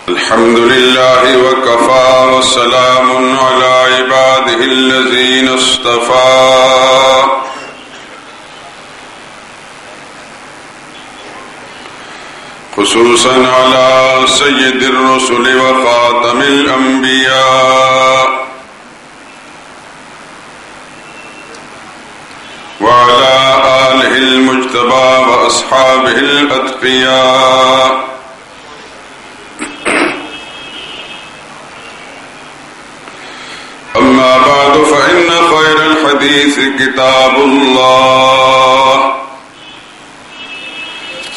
الحمد لله وكفى وسلام على عباده الذين اصطفى خصوصا على سيد الرسل وخاتم الأنبياء وعلى آله المجتبى وأصحابه الأتقياء. أما بعد فإن خير الحديث كتاب الله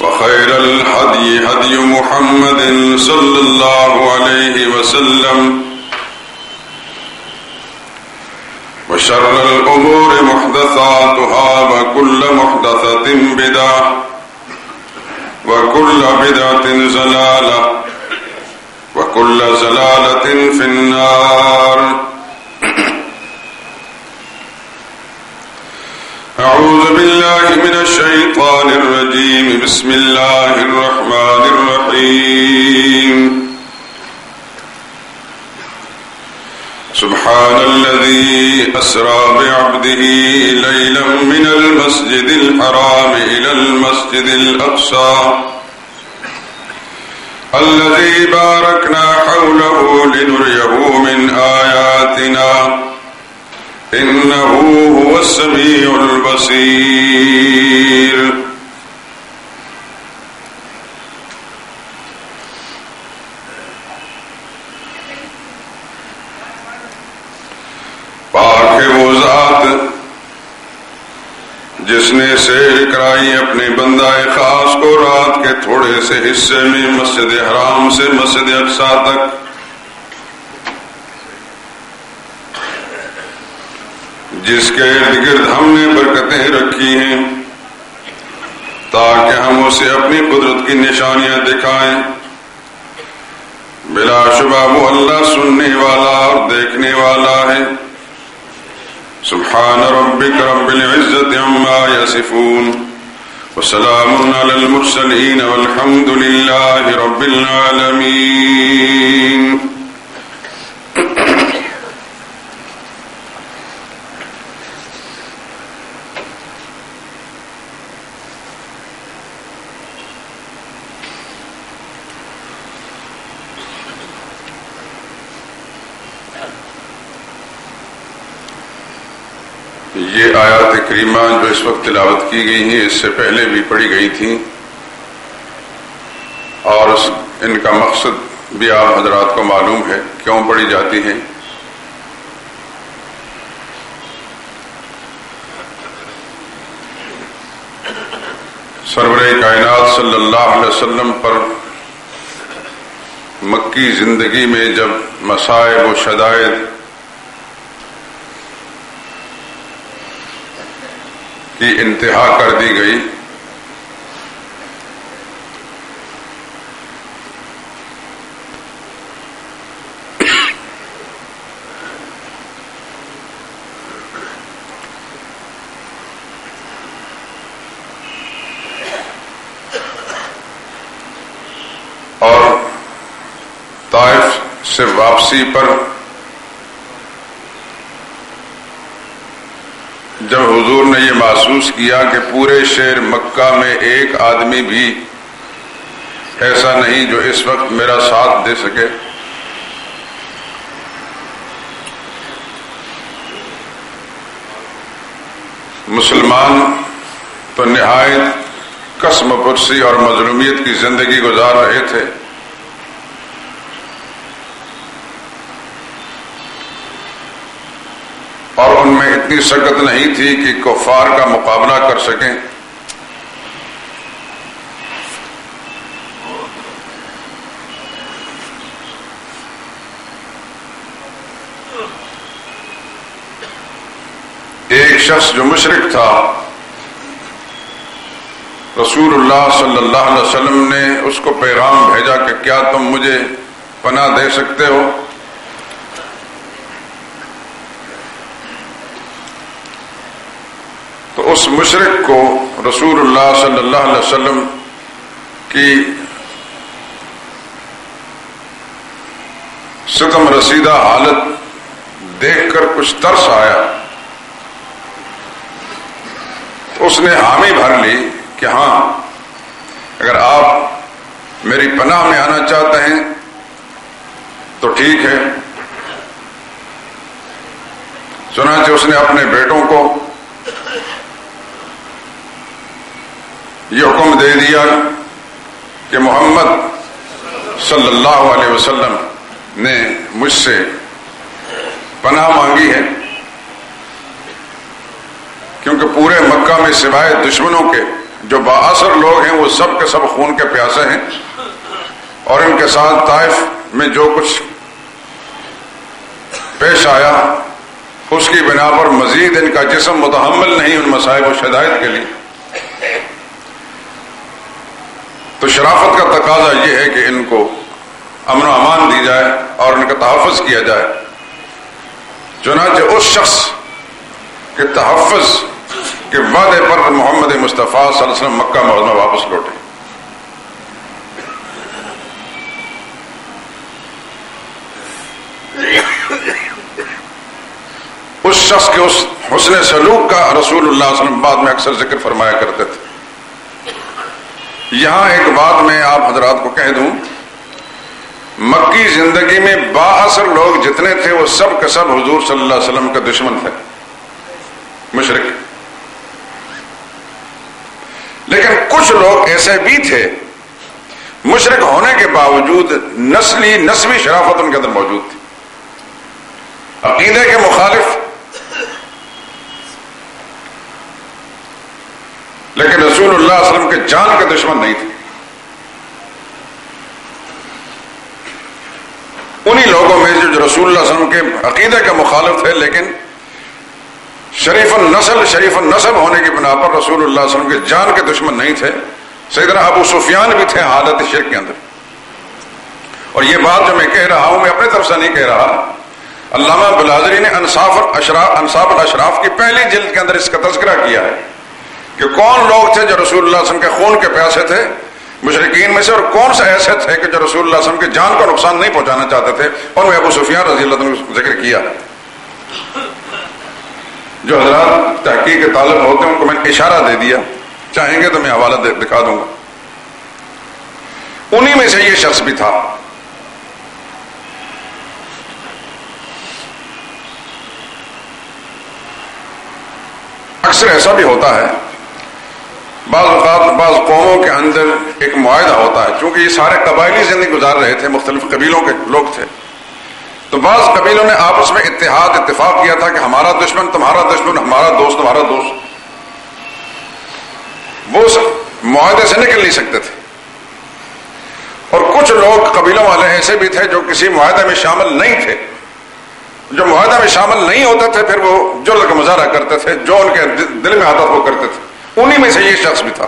وخير الهدي هدي محمد صلى الله عليه وسلم وشر الأمور محدثاتها وكل محدثة بدعة وكل بدعة ضلالة وكل ضلالة في النار. أعوذ بالله من الشيطان الرجيم. بسم الله الرحمن الرحيم. سبحان الذي أسرى بعبده ليلا من المسجد الحرام إلى المسجد الأقصى الذي باركنا حوله لنريه من آياتنا إنه هو السميع البصير. پاک ہے وہ ذات جس نے سیر کرائی اپنے بندہ خاص کو رات کے تھوڑے سے حصے میں مسجد حرام سے مسجد اقصی تک، جس کے ارد گرد ہم نے برکتیں رکھی ہیں تاکہ ہم اسے اپنی قدرت کی نشانیاں دکھائیں. بلا شبہ وہ اللہ سننے والا اور دیکھنے والا ہے. سبحان ربک رب العزت عما یصفون وسلام علی المرسلین والحمد للہ رب العالمین. یہ آیات کریمہ جو اس وقت تلاوت کی گئی ہیں اس سے پہلے بھی پڑھی گئی تھیں، اور ان کا مقصد بھی آپ حضرات کو معلوم ہے کیوں پڑھی جاتی ہیں. سرور کائنات صلی اللہ علیہ وسلم پر مکی زندگی میں جب مصائب و شدائد کی انتہا کر دی گئی، اور طائف سے واپسی پر جب حضور نے یہ محسوس کیا کہ پورے شہر مکہ میں ایک آدمی بھی ایسا نہیں جو اس وقت میرا ساتھ دے سکے، مسلمان تو نہایت قسم پرسی اور مظلومیت کی زندگی گزار رہے تھے، اور ان میں اتنی سکت نہیں تھی کہ کفار کا مقابلہ کر سکیں. ایک شخص جو مشرک تھا، رسول اللہ صلی اللہ علیہ وسلم نے اس کو پیغام بھیجا کہ کیا تم مجھے پناہ دے سکتے ہو؟ تو اس مشرک کو رسول اللہ صلی اللہ علیہ وسلم کی ستم رسیدہ حالت دیکھ کر کچھ ترس آیا، اس نے حامی بھر لی کہ ہاں، اگر آپ میری پناہ میں آنا چاہتے ہیں تو ٹھیک ہے۔ چنانچہ اس نے اپنے بیٹوں کو یہ حکم دے دیا کہ محمد صلی اللہ علیہ وسلم نے مجھ سے پناہ مانگی ہے، کیونکہ پورے مکہ میں سوائے دشمنوں کے جو بااثر لوگ ہیں وہ سب کے سب خون کے پیاسے ہیں، اور ان کے ساتھ طائف میں جو کچھ پیش آیا اس کی بنا پر مزید ان کا جسم متحمل نہیں ان مصائب و شدائد کے لیے، تو شرافت کا تقاضا یہ ہے کہ ان کو امن و امان دی جائے اور ان کا تحفظ کیا جائے۔ چنانچہ اس شخص کے تحفظ کے وعدے پر محمد مصطفیٰ صلی اللہ علیہ وسلم مکہ معظمہ واپس لوٹے۔ اس شخص کے اس حسن سلوک کا رسول اللہ صلی اللہ علیہ وسلم بعد میں اکثر ذکر فرمایا کرتے تھے۔ یہاں ایک بات میں آپ حضرات کو کہہ دوں، مکی زندگی میں بااثر لوگ جتنے تھے وہ سب کے سب حضور صلی اللہ علیہ وسلم کا دشمن تھے، مشرک۔ لیکن کچھ لوگ ایسے بھی تھے مشرک ہونے کے باوجود نسبی شرافت ان کے اندر موجود تھی، عقیدے کے مخالف، لیکن رسول اللہ صلی اللہ علیہ وسلم کے جان کے دشمن نہیں تھے۔ انہی لوگوں میں جو رسول اللہ صلی اللہ علیہ وسلم کے عقیدے کے مخالف تھے لیکن شریف النسب ہونے کی بنا پر رسول اللہ صلی اللہ علیہ وسلم کے جان کے دشمن نہیں تھے۔ سیدنا ابو سفیان بھی تھے حالت شرک کے اندر، اور یہ بات جو میں کہہ رہا ہوں میں اپنے طرف سے نہیں کہہ رہا، علامہ بلازری نے انصاف الاشراف کی پہلی جلد کے اندر اس کا تذکرہ کیا ہے کہ کون لوگ تھے جو رسول اللہ صلی اللہ علیہ وسلم کے خون کے پیاسے تھے مشرکین میں سے، اور کون سے ایسے تھے کہ جو رسول اللہ صلی اللہ علیہ وسلم کے جان کو نقصان نہیں پہنچانا چاہتے تھے، اور میں ابو سفیان رضی اللہ عنہ نے ذکر کیا۔ جو حضرات تحقیق کے طالب ہوتے ہیں ان کو میں نے اشارہ دے دیا، چاہیں گے تو میں حوالہ دکھا دوں گا۔ انہی میں سے یہ شخص بھی تھا۔ اکثر ایسا بھی ہوتا ہے، بعض اوقات بعض قوموں کے اندر ایک معاہدہ ہوتا ہے، چونکہ یہ سارے قبائلی زندگی گزار رہے تھے، مختلف قبیلوں کے لوگ تھے، تو بعض قبیلوں نے آپس میں اتفاق کیا تھا کہ ہمارا دشمن تمہارا دشمن، ہمارا دوست تمہارا دوست، وہ معاہدے سے نکل نہیں سکتے تھے۔ اور کچھ لوگ قبیلوں والے ایسے بھی تھے جو کسی معاہدے میں شامل نہیں تھے، جو معاہدہ میں شامل نہیں ہوتے تھے پھر وہ جرأت کا مظاہرہ کرتے تھے، جو ان کے دل میں آتا تھا وہ کرتے تھے۔ انہی میں سے یہ شخص بھی تھا۔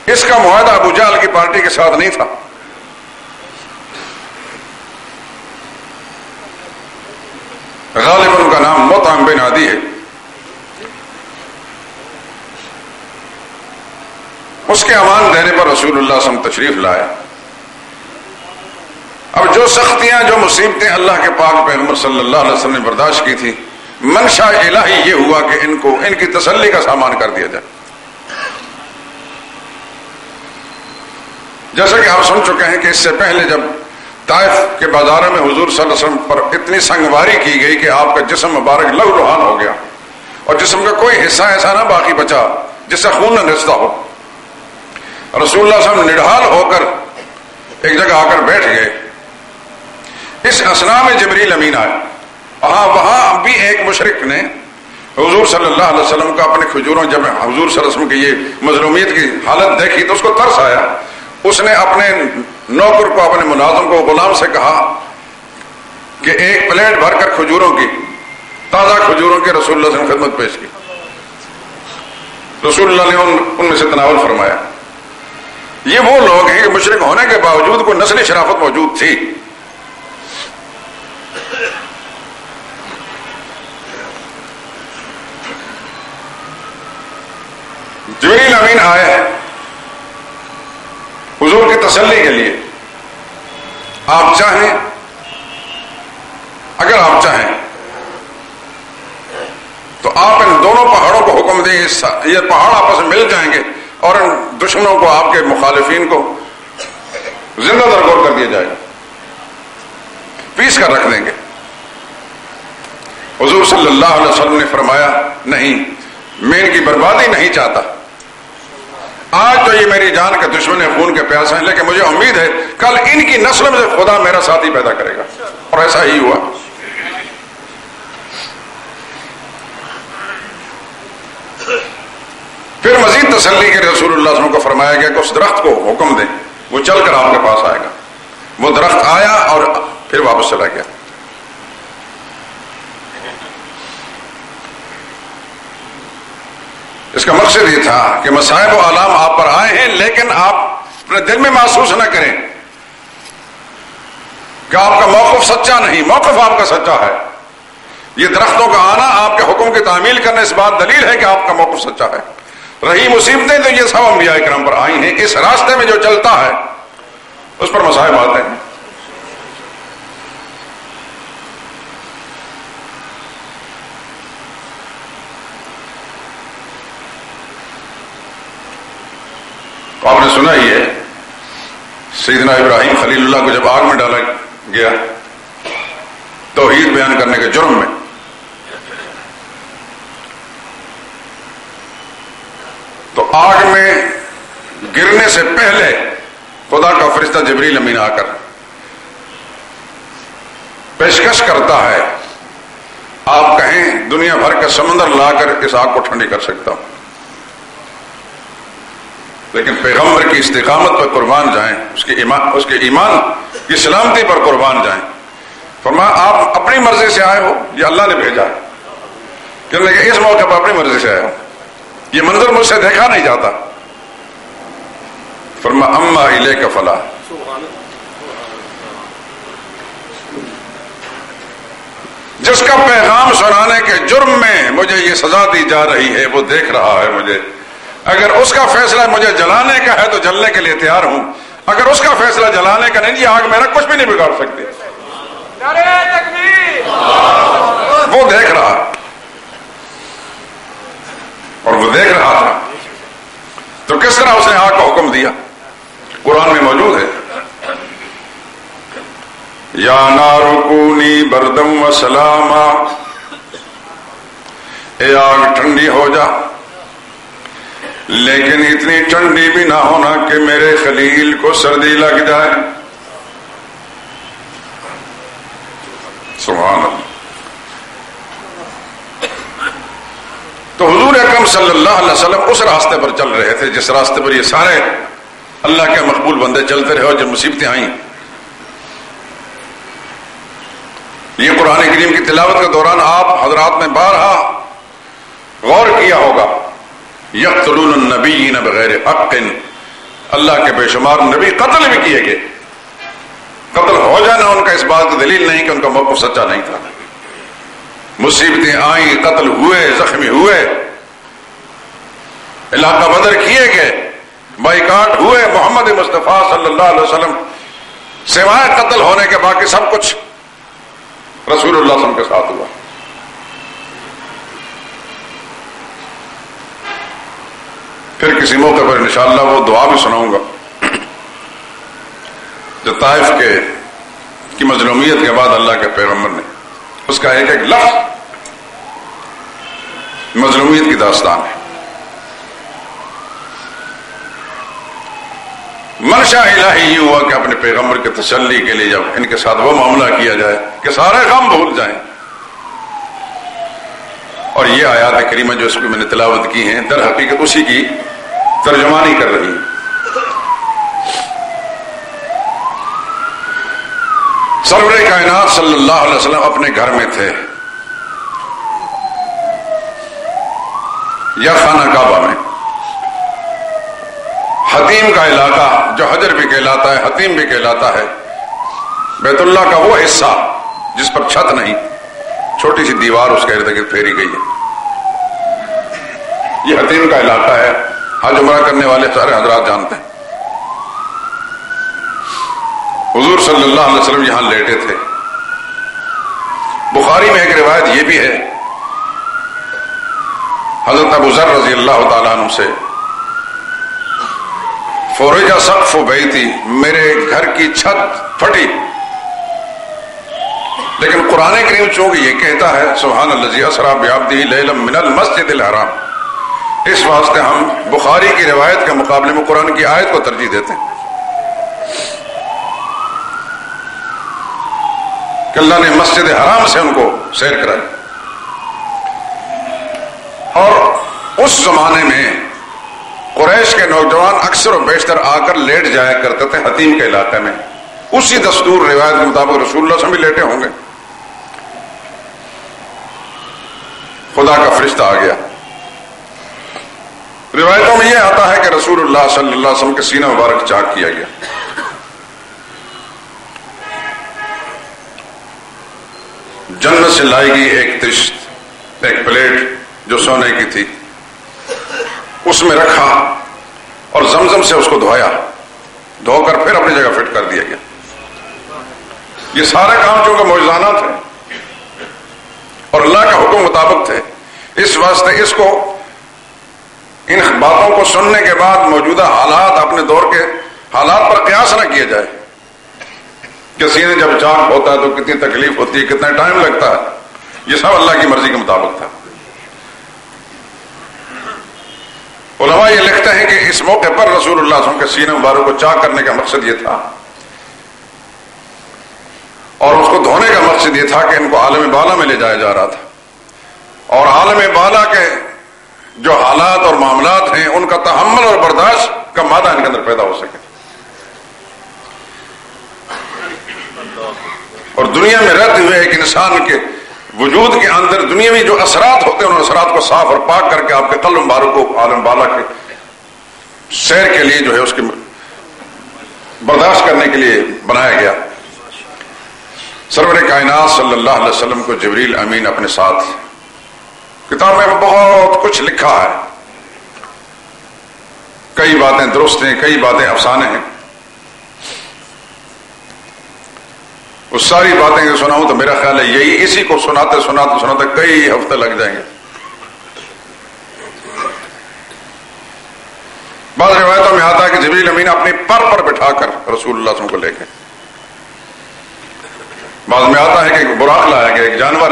اس کا معاہدہ ابو جہل کی پارٹی کے ساتھ نہیں تھا، غالباً ان کا نام مطعم بن عدی ہے۔ اس کے امان دینے پر رسول اللہ صلی اللہ علیہ وسلم تشریف لائے۔ اب جو سختیاں جو مصیبتیں اللہ کے پاک پیغمبر صلی اللہ علیہ وسلم نے برداشت کی تھی، منشا الہی یہ ہوا کہ ان کی تسلی کا سامان کر دیا جائے۔ جیسا کہ آپ سن چکے ہیں کہ اس سے پہلے جب طائف کے بازاروں میں حضور صلی اللہ علیہ وسلم پر اتنی سنگواری کی گئی کہ آپ کا جسم مبارک لہو لہان ہو گیا اور جسم کا کوئی حصہ ایسا نہ باقی بچا جس سے خون نہ رستا ہو، رسول اللہ صلی اللہ علیہ وسلم نڈھال ہو کر ایک جگہ آ کر بیٹھ گئے۔ اس اثنا میں جبریل امین آئے۔ وہاں بھی ایک مشرک نے حضور صلی اللہ علیہ وسلم کا اپنے کھجوروں، جب حضور صلی اللہ علیہ وسلم کی یہ مظلومیت کی حالت دیکھی تو اس کو ترس آیا۔ اس نے اپنے نوکر کو، اپنے ملازم کو، غلام سے کہا کہ ایک پلیٹ بھر کر کھجوروں کی، تازہ کھجوروں کی رسول اللہ صلی اللہ علیہ وسلم خدمت پیش کی۔ رسول اللہ نے ان میں سے تناول فرمایا۔ یہ وہ لوگ ہیں کہ مشرک ہونے کے باوجود کوئی نسلی شرافت موجود تھی۔ جبریل امین آئے حضور کی تسلی کے لیے۔ آپ چاہیں اگر آپ چاہیں تو آپ ان دونوں پہاڑوں کو حکم دیں، یہ پہاڑ آپس میں مل جائیں گے اور ان دشمنوں کو، آپ کے مخالفین کو زندہ درگور کر دیا جائے گا، پیس کر رکھ دیں گے۔ حضور صلی اللہ علیہ وسلم نے فرمایا نہیں، میں ان کی بربادی نہیں چاہتا، آج تو یہ میری جان کے دشمن خون کے پیاسے ہیں، لیکن مجھے امید ہے کل ان کی نسل میں سے خدا میرا ساتھی پیدا کرے گا، اور ایسا ہی ہوا۔ پھر مزید تسلی کے رسول اللہ صلی اللہ علیہ وسلم کو فرمایا گیا کہ اس درخت کو حکم دیں، وہ چل کر آپ کے پاس آئے گا۔ وہ درخت آیا اور پھر واپس چلا گیا۔ اس کا مقصد یہ تھا کہ مصائب و آلام آپ پر آئے ہیں، لیکن آپ اپنے دل میں محسوس نہ کریں کہ آپ کا موقف سچا نہیں، موقف آپ کا سچا ہے۔ یہ درختوں کا آنا آپ کے حکم کی تعمیل کرنے اس بات دلیل ہے کہ آپ کا موقف سچا ہے۔ رہی مصیبتیں تو یہ سب انبیاء کرام پر آئی ہیں، اس راستے میں جو چلتا ہے اس پر مصائب آتے ہیں۔ آپ نے سنا ہی ہے سیدنا ابراہیم خلیل اللہ کو جب آگ میں ڈالا گیا توحید بیان کرنے کے جرم میں، تو آگ میں گرنے سے پہلے خدا کا فرشتہ جبریل امین آ کر پیشکش کرتا ہے، آپ کہیں دنیا بھر کا سمندر لا کر اس آگ کو ٹھنڈی کر سکتا ہوں، لیکن پیغمبر کی استقامت پر قربان جائیں، اس کے ایمان کی سلامتی پر قربان جائیں۔ فرمایا آپ اپنی مرضی سے آئے ہو یا اللہ نے بھیجا ہے؟ کہنے کہ اس موقع پر اپنی مرضی سے آئے ہو، یہ منظر مجھ سے دیکھا نہیں جاتا۔ فرمایا اما الیک فلا، جس کا پیغام سنانے کے جرم میں مجھے یہ سزا دی جا رہی ہے وہ دیکھ رہا ہے مجھے، اگر اس کا فیصلہ مجھے جلانے کا ہے تو جلنے کے لیے تیار ہوں، اگر اس کا فیصلہ جلانے کا نہیں، یہ آگ میرا کچھ بھی نہیں بگاڑ سکتی۔ نعرہ تکبیر! وہ دیکھ رہا اور وہ دیکھ رہا تھا، تو کس طرح اس نے آگ کا حکم دیا؟ قرآن میں موجود ہے، یا نار کونی بردم و سلاما، اے آگ ٹھنڈی ہو جا، لیکن اتنی ٹھنڈی بھی نہ ہونا کہ میرے خلیل کو سردی لگ جائے۔ سبحان اللہ۔ تو حضور اکرم صلی اللہ علیہ وسلم اس راستے پر چل رہے تھے جس راستے پر یہ سارے اللہ کے مقبول بندے چلتے رہے، اور جب مصیبتیں آئیں، یہ قرآن کریم کی تلاوت کے دوران آپ حضرات نے بارہا غور کیا ہوگا، یقتلون النبیین بغیر حق، اللہ کے بے شمار نبی قتل بھی کیے گئے، قتل ہو جانا ان کا اس بات کی دلیل نہیں کہ ان کا موقف سچا نہیں تھا۔ مصیبتیں آئیں، قتل ہوئے، زخمی ہوئے، علاقہ بدر کیے گئے، بائیکاٹ ہوئے، محمد مصطفیٰ صلی اللہ علیہ وسلم سوائے قتل ہونے کے باقی سب کچھ رسول اللہ صلی اللہ علیہ وسلم کے ساتھ ہوا۔ پھر کسی موقع پر انشاءاللہ وہ دعا بھی سناؤں گا جو طائف کی مظلومیت کے بعد اللہ کے پیغمبر نے، اس کا ایک ایک لفظ مظلومیت کی داستان ہے۔ منشا الہی یہ ہوا کہ اپنے پیغمبر کے تسلی کے لیے جب ان کے ساتھ وہ معاملہ کیا جائے کہ سارے غم بھول جائیں، اور یہ آیات کریمہ جو اس کو میں نے تلاوت کی ہیں در حقیقت اسی کی ترجمانی کر رہی ہیں۔ سرور کائنات صلی اللہ علیہ وسلم اپنے گھر میں تھے یا خانہ کعبہ میں، حتیم کا علاقہ جو حجر بھی کہلاتا ہے، حتیم بھی کہلاتا ہے، بیت اللہ کا وہ حصہ جس پر چھت نہیں، چھوٹی سی دیوار اس کے ارد گرد پھیری گئی ہے، یہ حتیم کا علاقہ ہے، حج عمرہ کرنے والے سارے حضرات جانتے ہیں۔ حضور صلی اللہ علیہ وسلم یہاں لیٹے تھے، بخاری میں ایک روایت یہ بھی ہے حضرت ابو ذر رضی اللہ تعالیٰ عنہ سے، فورج سقف بیتی، میرے گھر کی چھت پھٹی، لیکن قرآن کریم چونکہ یہ کہتا ہے سبحان الذی اسری بعبدہ لیلا من المسجد الحرام، اس واسطے ہم بخاری کی روایت کے مقابلے میں قرآن کی آیت کو ترجیح دیتے ہیں کہ اللہ نے مسجد حرام سے ان کو سیر کرائی۔ اور اس زمانے میں قریش کے نوجوان اکثر و بیشتر آ کر لیٹ جایا کرتے تھے حتیم کے علاقے میں، اسی دستور روایت کے مطابق رسول اللہ صلی اللہ علیہ وسلم بھی لیٹے ہوں گے۔ خدا کا فرشتہ آ گیا۔ روایتوں میں یہ آتا ہے کہ رسول اللہ صلی اللہ علیہ وسلم کے سینہ مبارک چاک کیا گیا، جنت سے لائی گئی ایک تشت، ایک پلیٹ جو سونے کی تھی، اس میں رکھا اور زمزم سے اس کو دھویا، دھو کر پھر اپنی جگہ فٹ کر دیا گیا۔ یہ سارے کام چونکہ معجزانہ تھے اور اللہ کا حکم مطابق تھے، اس واسطے اس کو ان باتوں کو سننے کے بعد موجودہ حالات، اپنے دور کے حالات پر قیاس نہ کیا جائے کہ سینے جب چاک ہوتا ہے تو کتنی تکلیف ہوتی ہے، کتنا ٹائم لگتا ہے، یہ سب اللہ کی مرضی کے مطابق تھا۔ علماء یہ لکھتے ہیں کہ اس موقع پر رسول اللہ صلی اللہ علیہ وسلم کے سینے مبارک کو چاک کرنے کا مقصد یہ تھا اور اس کو دھونے کا مقصد یہ تھا کہ ان کو عالم بالا میں لے جایا جا رہا تھا، اور عالم بالا کے جو حالات اور معاملات ہیں ان کا تحمل اور برداشت کا مادہ ان کے اندر پیدا ہو سکے، اور دنیا میں رہتے ہوئے ایک انسان کے وجود کے اندر دنیاوی جو اثرات ہوتے ہیں ان اثرات کو صاف اور پاک کر کے آپ کے قلب مبارک کو عالم بالا کے سیر کے لیے جو ہے اس کے برداشت کرنے کے لیے بنایا گیا۔ سرور کائنات صلی اللہ علیہ وسلم کو جبریل امین اپنے ساتھ، کتاب میں بہت کچھ لکھا ہے، کئی باتیں درست ہیں، کئی باتیں افسانے ہیں، وہ ساری باتیں جو سناؤں تو میرا خیال ہے یہی اسی کو سناتے سناتے کئی ہفتے لگ جائیں گے۔ بعض روایتوں میں آتا ہے کہ جبریل امین اپنی پر بٹھا کر رسول اللہ صلی اللہ علیہ وسلم کو لے گئے، بعض میں آتا ہے کہ ایک براق لایا گیا، ایک جانور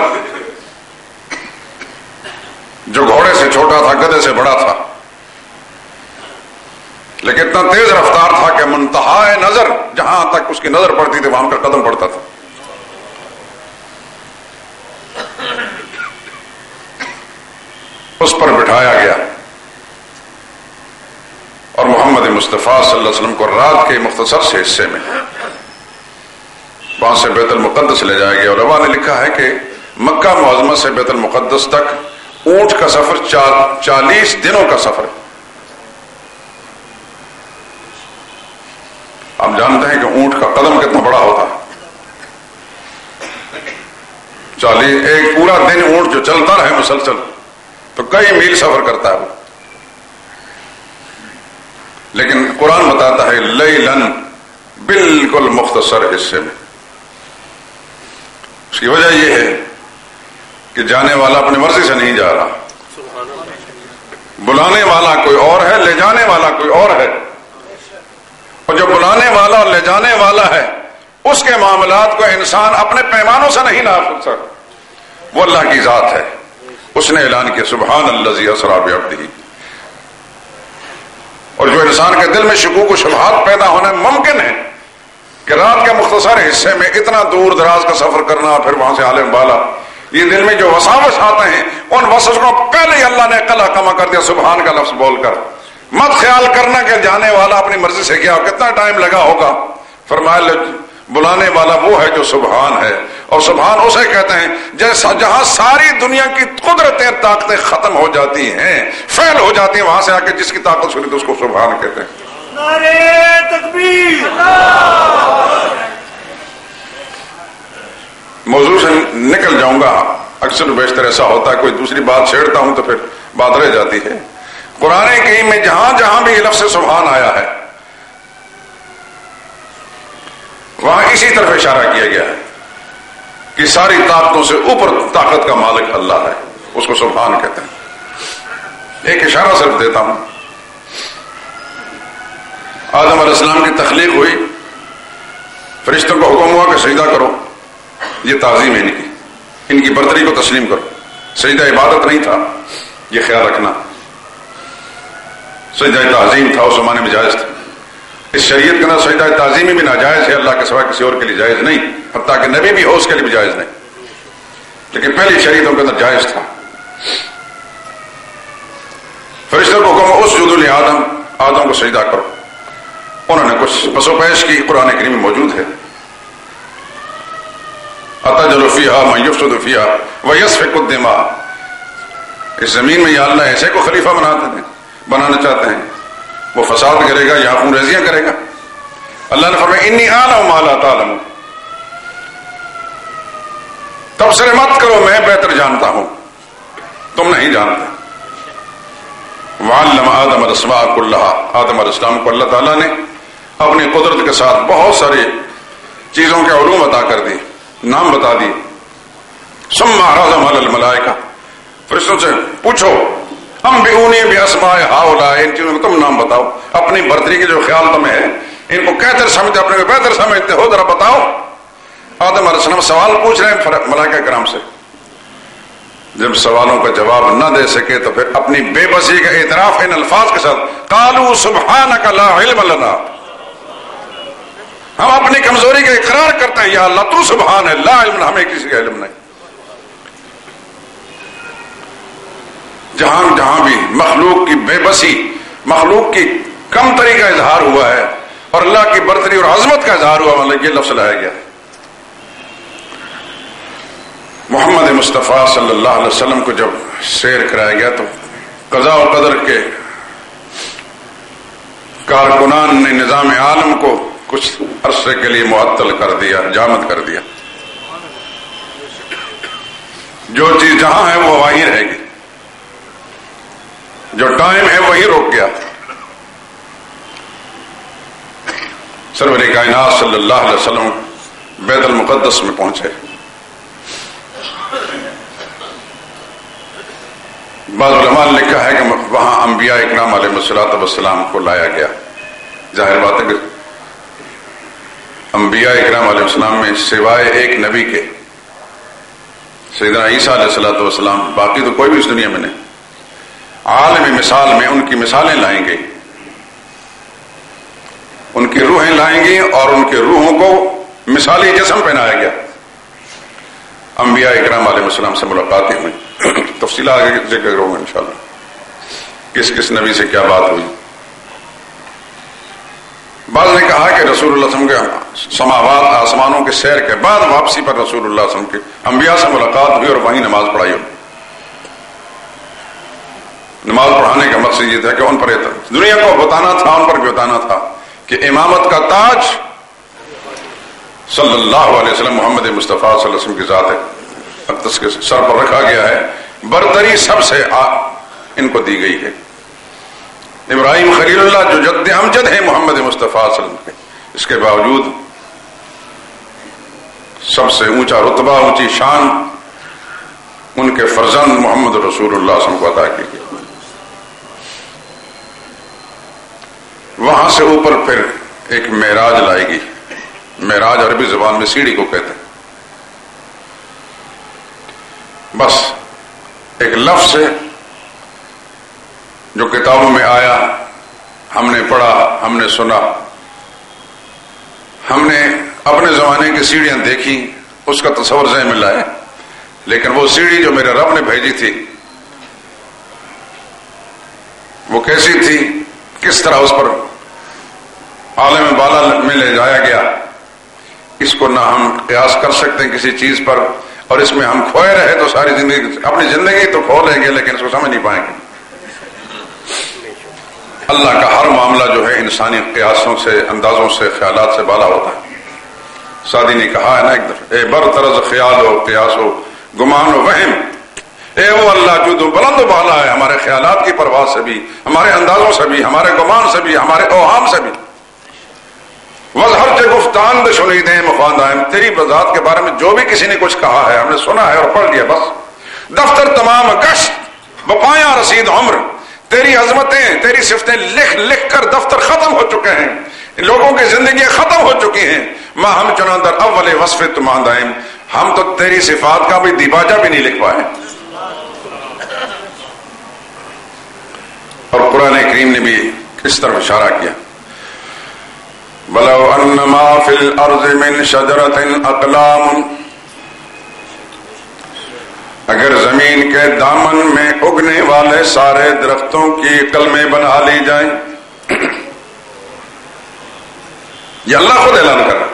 جو گھوڑے سے چھوٹا تھا، گدھے سے بڑا تھا، لیکن اتنا تیز رفتار تھا کہ منتہا نظر جہاں تک اس کی نظر پڑتی تھی وہاں کا قدم پڑتا تھا۔ اس پر بٹھایا گیا اور محمد مصطفیٰ صلی اللہ علیہ وسلم کو رات کے مختصر سے حصے میں وہاں سے بیت المقدس لے جایا گیا۔ علماء نے لکھا ہے کہ مکہ معظمہ سے بیت المقدس تک اونٹ کا سفر 40 دنوں کا سفر ہے۔ آپ جانتے ہیں کہ اونٹ کا قدم کتنا بڑا ہوتا ہے، 40 ایک پورا دن اونٹ جو چلتا رہے مسلسل تو کئی میل سفر کرتا ہے وہ، لیکن قرآن بتاتا ہے لیلن، بالکل مختصر حصے میں۔ اس کی وجہ یہ ہے کہ جانے والا اپنی مرضی سے نہیں جا رہا، بلانے والا کوئی اور ہے، لے جانے والا کوئی اور ہے، اور جو بلانے والا اور لے جانے والا ہے اس کے معاملات کو انسان اپنے پیمانوں سے نہیں ناپ سکتا، وہ اللہ کی ذات ہے۔ اس نے اعلان کیا سبحان الذی اسری بعبدہ، اور جو انسان کے دل میں شکوک و شبہات پیدا ہونا ممکن ہے کہ رات کے مختصر حصے میں اتنا دور دراز کا سفر کرنا، پھر وہاں سے عالم بالا، یہ دل میں جو وساوس آتے ہیں ان وسوسوں کو پہلے ہی اللہ نے قلع کما کر دیا سبحان کا لفظ بول کر۔ مت خیال کرنا کہ جانے والا اپنی مرضی سے کیا، کتنا ٹائم لگا ہوگا، فرمایا بلانے والا وہ ہے جو سبحان ہے، اور سبحان اسے کہتے ہیں جیسا جہاں ساری دنیا کی قدرتیں طاقتیں ختم ہو جاتی ہیں، فیل ہو جاتی ہیں، وہاں سے آ کے جس کی طاقت سنی تو اس کو سبحان کہتے ہیں۔ نعرہ تکبیر۔ موضوع سے نکل جاؤں گا، اکثر بیشتر ایسا ہوتا ہے کوئی دوسری بات چھیڑتا ہوں تو پھر بات رہ جاتی ہے۔ قرآن کریم میں جہاں جہاں بھی یہ لفظ سبحان آیا ہے وہاں اسی طرف اشارہ کیا گیا ہے کہ ساری طاقتوں سے اوپر طاقت کا مالک اللہ ہے، اس کو سبحان کہتے ہیں۔ ایک اشارہ صرف دیتا ہوں، آدم علیہ السلام کی تخلیق ہوئی، فرشتوں کو حکم ہوا کہ سجدہ کرو، یہ تعظیم ہے ان کی برتری کو تسلیم کرو۔ سجدہ عبادت نہیں تھا، یہ خیال رکھنا، سجدہ تعظیم تھا، اس زمانے میں جائز تھا۔ اس شریعت کے اندر سجدہ تعظیمی بھی ناجائز ہے، اللہ کے سوا کسی اور کے لیے جائز نہیں، حتیٰ کہ نبی بھی ہو اس کے لیے بھی جائز نہیں، لیکن پہلی شریعتوں کے اندر جائز تھا۔ فرشتوں کو حکم اسجدوا لآدم، آدم کو سجدہ کرو۔ انہوں نے کچھ پس و پیش کی، قرآن کریم میں موجود ہے، اتجعل فیہا من یفسد فیہا ویسفک الدماء، اس زمین میں یا اللہ ایسے کو خلیفہ بنانا چاہتے ہیں، وہ فساد کرے گا یا خون ریزیاں کرے گا۔ اللہ نے فرمایا انی اعلم ما لا تعلمون، تبصرے مت کرو، میں بہتر جانتا ہوں، تم نہیں جانتے۔ وعلم آدم الاسماء کلہا، آدم علیہ السلام کو اللہ تعالیٰ نے اپنی قدرت کے ساتھ بہت ساری چیزوں کے علوم عطا کر دی، نام بتا دی۔ ثم عرضهم علی الملائکہ، فرشتوں سے پوچھو، انبئونی باسماء ہؤلاء، ان چیزوں کو تم نام بتاؤ، اپنی برتری کے جو خیال تمہیں ہے، ان کو کہتر سمجھتے، اپنے کو بہتر سمجھتے ہو، ذرا بتاؤ۔ آدم علیہ السلام سوال پوچھ رہے ہیں ملائکہ کرام سے، جب سوالوں کا جواب نہ دے سکے تو پھر اپنی بے بسی کا اعتراف ان الفاظ کے ساتھ، قالوا سبحانک لا علم لنا، ہم اپنی کمزوری کا اقرار کرتے ہیں، یا اللہ تو سبحان ہے، لا علم، ہمیں کسی کا علم نہیں۔ جہاں جہاں بھی مخلوق کی بے بسی، مخلوق کی کم تری کا اظہار ہوا ہے اور اللہ کی برتری اور عظمت کا اظہار ہوا، مطلب یہ لفظ لایا گیا ہے۔ محمد مصطفیٰ صلی اللہ علیہ وسلم کو جب سیر کرایا گیا تو قضاء و قدر کے کارکنان نے نظام عالم کو کچھ عرصے کے لیے معطل کر دیا، جامد کر دیا، جو چیز جہاں ہے وہ وہیں رہے گی، جو ٹائم ہے وہی رک گیا۔ سرور کائنات صلی اللہ علیہ وسلم بیت المقدس میں پہنچے، بعض علماء نے لکھا ہے کہ وہاں انبیاء اکرام علیہ الصلوۃ والسلام کو لایا گیا۔ ظاہر بات ہے کہ انبیاء اکرام علیہ السلام میں سوائے ایک نبی کے، سیدنا عیسیٰ علیہ الصلوۃ والسلام، باقی تو کوئی بھی اس دنیا میں نہیں۔ عالمی مثال میں ان کی مثالیں لائیں گئی، ان کی روحیں لائیں گی اور ان کے روحوں کو مثالی جسم پہنایا گیا۔ انبیاء اکرام علیہ السلام سے ملاقاتیں ہوئی، تفصیلات آگے ذکر کروں گا انشاءاللہ، کس کس نبی سے کیا بات ہوئی۔ بعض نے کہا کہ رسول اللہ صلی اللہ علیہ وسلم کے سماوات، آسمانوں کے سیر کے بعد واپسی پر رسول اللہ صلی اللہ علیہ وسلم کے انبیاء سے ملاقات ہوئی اور وہیں نماز پڑھائی ہوئی۔ نماز پڑھانے کا مقصد یہ تھا کہ ان پر دنیا کو بتانا تھا، ان پر بھی بتانا تھا کہ امامت کا تاج صلی اللہ علیہ وسلم محمد مصطفیٰ صلی اللہ علیہ وسلم کی ذات اقدس کے سر پر رکھا گیا ہے، برتری سب سے ان کو دی گئی ہے۔ ابراہیم خلیل اللہ جو جد امجد ہے محمد مصطفیٰ صلی اللہ علیہ وسلم کے، اس کے باوجود سب سے اونچا رتبہ، اونچی شان ان کے فرزند محمد رسول اللہ صلی اللہ علیہ وسلم کو عطا کی گئی۔ وہاں سے اوپر پھر ایک معراج لائی گئی۔ معراج عربی زبان میں سیڑھی کو کہتے ہیں، بس ایک لفظ ہے جو کتابوں میں آیا، ہم نے پڑھا، ہم نے سنا، ہم نے اپنے زمانے کی سیڑھیاں دیکھی، اس کا تصور ذہن میں لائے، لیکن وہ سیڑھی جو میرے رب نے بھیجی تھی وہ کیسی تھی، کس طرح اس پر عالم بالا میں لے جایا گیا، اس کو نہ ہم قیاس کر سکتے ہیں کسی چیز پر، اور اس میں ہم کھوئے رہے تو ساری زندگی، اپنی زندگی تو کھو لیں گے لیکن اس کو سمجھ نہیں پائیں گے۔ اللہ کا ہر معاملہ جو ہے انسانی قیاسوں سے، اندازوں سے، خیالات سے بالا ہوتا ہے۔ سعدی نے کہا ہے نا ایک دفعہ، اے برطرز خیال ہو، قیاس ہو، گمان و وہم، اے وہ اللہ جو تو بلند و بالا ہے ہمارے خیالات کی پرواز سے بھی، ہمارے اندازوں سے بھی، ہمارے گمان سے بھی، ہمارے اوہام سے بھی۔ وظہر کے گفتان بے شنیدیں مخواندائم، تیری ذات کے بارے میں جو بھی کسی نے کچھ کہا ہے ہم نے سنا ہے اور پڑھ لیا بس. دفتر تمام گشت بپایا رسید عمر، تیری عظمتیں تیری صفتیں لکھ لکھ کر دفتر ختم ہو چکے ہیں، لوگوں کی زندگیاں ختم ہو چکی ہیں. ماں ہم چنان در اول وصف تماندائم، ہم تو تیری صفات کا بھی دیباجہ بھی نہیں لکھ پائے. اور قرآن کریم نے بھی اس طرف اشارہ کیا، وَلَوْ أَنَّ مَا فِي الْأَرْضِ مِنْ شَجَرَةٍ أَقْلَامٌ، اگر زمین کے دامن میں اگنے والے سارے درختوں کی قلمیں بنا لی جائیں. یہ اللہ خود اعلان کر رہا.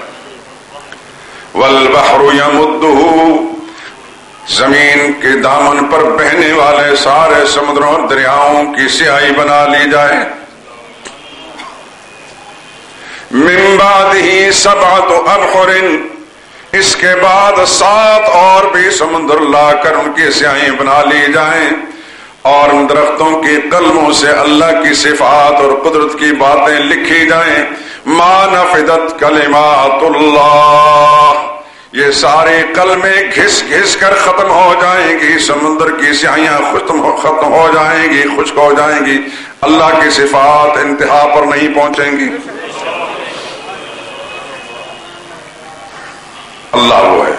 وَالْبَحْرُ يَمُدُّهُ، زمین کے دامن پر بہنے والے سارے سمندروں اور دریاؤں کی سیاہی بنا لی جائے. من بعدہ سبعۃ ابحر، اس کے بعد 7 اور بھی سمندر لا کر ان کی سیاہیں بنا لی جائیں اور ان درختوں کی قلموں سے اللہ کی صفات اور قدرت کی باتیں لکھی جائیں. ما نفدت کلمات اللہ، یہ سارے قلمیں گھس گھس کر ختم ہو جائیں گی، سمندر کی سیاہیاں ختم ہو جائیں گی، خشک ہو جائیں گی، اللہ کی صفات انتہا پر نہیں پہنچیں گی. اللہ وہ ہے.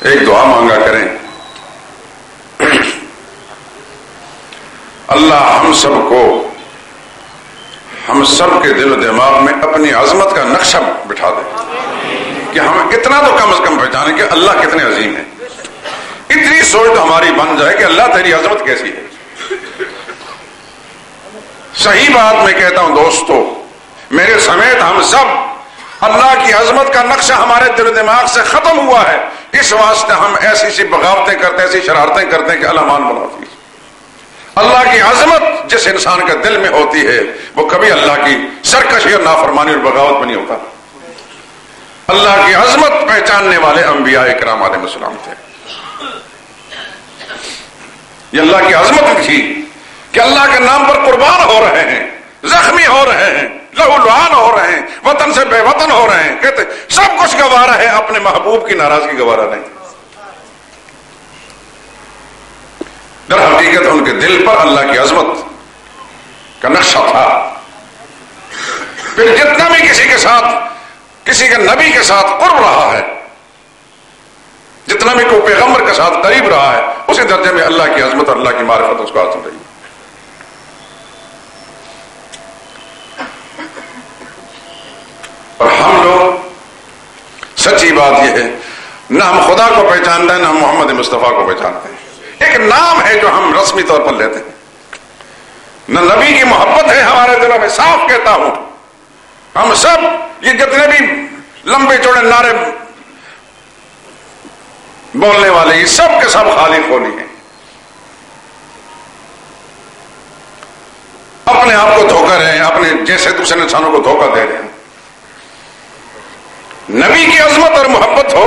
ایک دعا مانگا کریں، اللہ ہم سب کو، ہم سب کے دل و دماغ میں اپنی عظمت کا نقشہ بٹھا دے کہ ہم اتنا تو کم از کم پہچانیں کہ اللہ کتنے عظیم ہے. اتنی سوچ تو ہماری بن جائے کہ اللہ تیری عظمت کیسی ہے. صحیح بات میں کہتا ہوں دوستو، میرے سمیت ہم سب، اللہ کی عظمت کا نقشہ ہمارے دل و دماغ سے ختم ہوا ہے. اس واسطے ہم ایسی سی بغاوتیں کرتے، ایسی شرارتیں کرتے ہیں کہ اللہ مان بناتی. اللہ کی عظمت جس انسان کے دل میں ہوتی ہے وہ کبھی اللہ کی سرکشی اور نافرمانی اور بغاوت میں نہیں ہوتا. اللہ کی عظمت پہچاننے والے انبیاء کرام علیہ السلام تھے. یہ اللہ کی عظمت تھی کہ اللہ کے نام پر قربان ہو رہے ہیں، زخمی ہو رہے ہیں، لہو لعان ہو رہے ہیں، وطن سے بے وطن ہو رہے ہیں. کہتے سب کچھ گوارا ہے، اپنے محبوب کی ناراضگی گوارا نہیں. در حقیقت ان کے دل پر اللہ کی عظمت کا نقشہ تھا. پھر جتنا بھی کسی کے ساتھ، کسی کے نبی کے ساتھ قرب رہا ہے، جتنا بھی کوئی پیغمبر کے ساتھ قریب رہا ہے، اسی درجے میں اللہ کی عظمت اور اللہ کی معرفت اس کو حاصل رہی. اور ہم لوگ، سچی بات یہ ہے، نہ ہم خدا کو پہچانتے ہیں نہ ہم محمد مصطفیٰ کو پہچانتے ہیں. ایک نام ہے جو ہم رسمی طور پر لیتے ہیں، نہ نبی کی محبت ہے ہمارے دلوں میں. صاف کہتا ہوں، ہم سب یہ جتنے بھی لمبے چوڑے نعرے بولنے والے، یہ سب کے سب خالی خولی ہیں. اپنے آپ کو دھوکہ رہے ہیں، اپنے جیسے دوسرے انسانوں کو دھوکہ دے رہے ہیں. نبی کی عظمت اور محبت ہو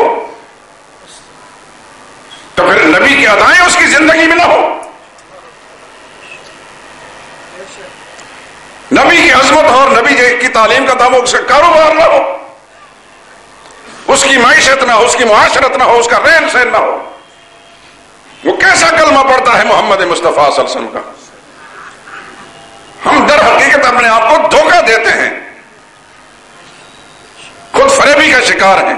تو پھر نبی کی ادائیں اس کی زندگی میں نہ ہو. نبی کی عظمت ہو اور نبی کی تعلیم کا دعویٰ، اس کا کاروبار نہ ہو، اس کی معیشت نہ ہو، اس کی معاشرت نہ ہو، اس کا رہن سہن نہ ہو. وہ کیسا کلمہ پڑتا ہے محمد مصطفیٰ صلی اللہ علیہ وسلم کا. ہم در حقیقت اپنے آپ کو دھوکہ دیتے ہیں، خود فریبی کا شکار ہیں.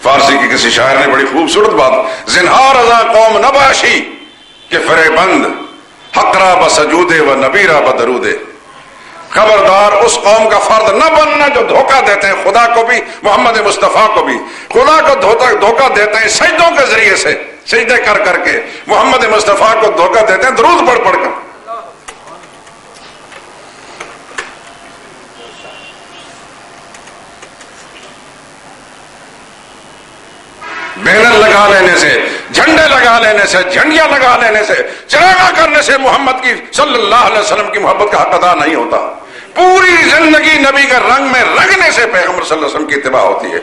فارسی کی کسی شاعر نے بڑی خوبصورت بات، زنہار ازاں قوم نباشی کہ فریبند، حقرا بسجودے و نبیرا بدرودے. خبردار اس قوم کا فرد نہ بننا جو دھوکہ دیتے ہیں خدا کو بھی، محمد مصطفیٰ کو بھی. خدا کو دھوکہ دیتے ہیں سجدوں کے ذریعے سے، سجدے کر کر کے. محمد مصطفیٰ کو دھوکہ دیتے ہیں درود پڑھ پڑھ کر. بینر لگا لینے سے، جھنڈے لگا لینے سے، جھنڈیاں لگا لینے سے، چراغاں کرنے سے محمد کی صلی اللہ علیہ وسلم کی محبت کا حق ادا نہیں ہوتا. پوری زندگی نبی کا رنگ میں رنگنے سے پیغمبر صلی اللہ علیہ وسلم کی اتباع ہوتی ہے.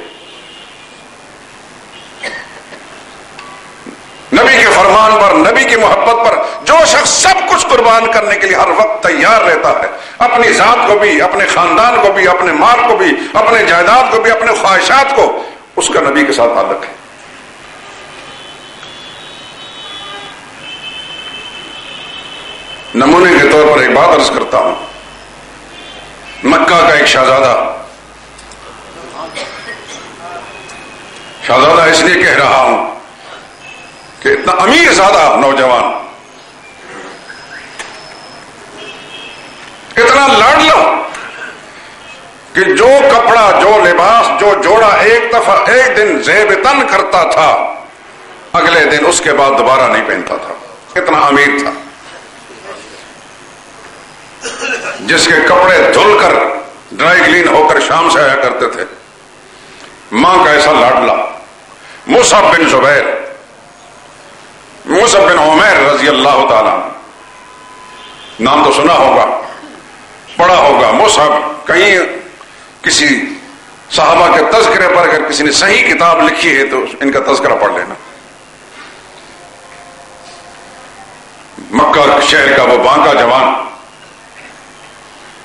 نبی کے فرمان پر، نبی کی محبت پر جو شخص سب کچھ قربان کرنے کے لیے ہر وقت تیار رہتا ہے، اپنی ذات کو بھی، اپنے خاندان کو بھی، اپنے مال کو بھی، اپنے جائیداد کو بھی، اپنے خواہشات کو، اس کا نبی کے ساتھ تعلق ہے۔ نمونے کے طور پر ایک بات عرض کرتا ہوں، مکہ کا ایک شہزادہ اس لیے کہہ رہا ہوں کہ اتنا امیر زادہ نوجوان، اتنا لاڈلا کہ جو کپڑا، جو لباس، جو جوڑا ایک دفعہ ایک دن زیب تن کرتا تھا، اگلے دن اس کے بعد دوبارہ نہیں پہنتا تھا، اتنا امیر تھا، جس کے کپڑے دھل کر ڈرائی کلین ہو کر شام سے آیا کرتے تھے۔ ماں کا ایسا لاڈلا مصعب بن زبیر، مصعب بن عمیر رضی اللہ تعالی، نام تو سنا ہوگا، پڑھا ہوگا۔ مصعب، کہیں کسی صحابہ کے تذکرے پر اگر کسی نے صحیح کتاب لکھی ہے تو ان کا تذکرہ پڑھ لینا۔ مکہ شہر کا وہ بانکا جوان،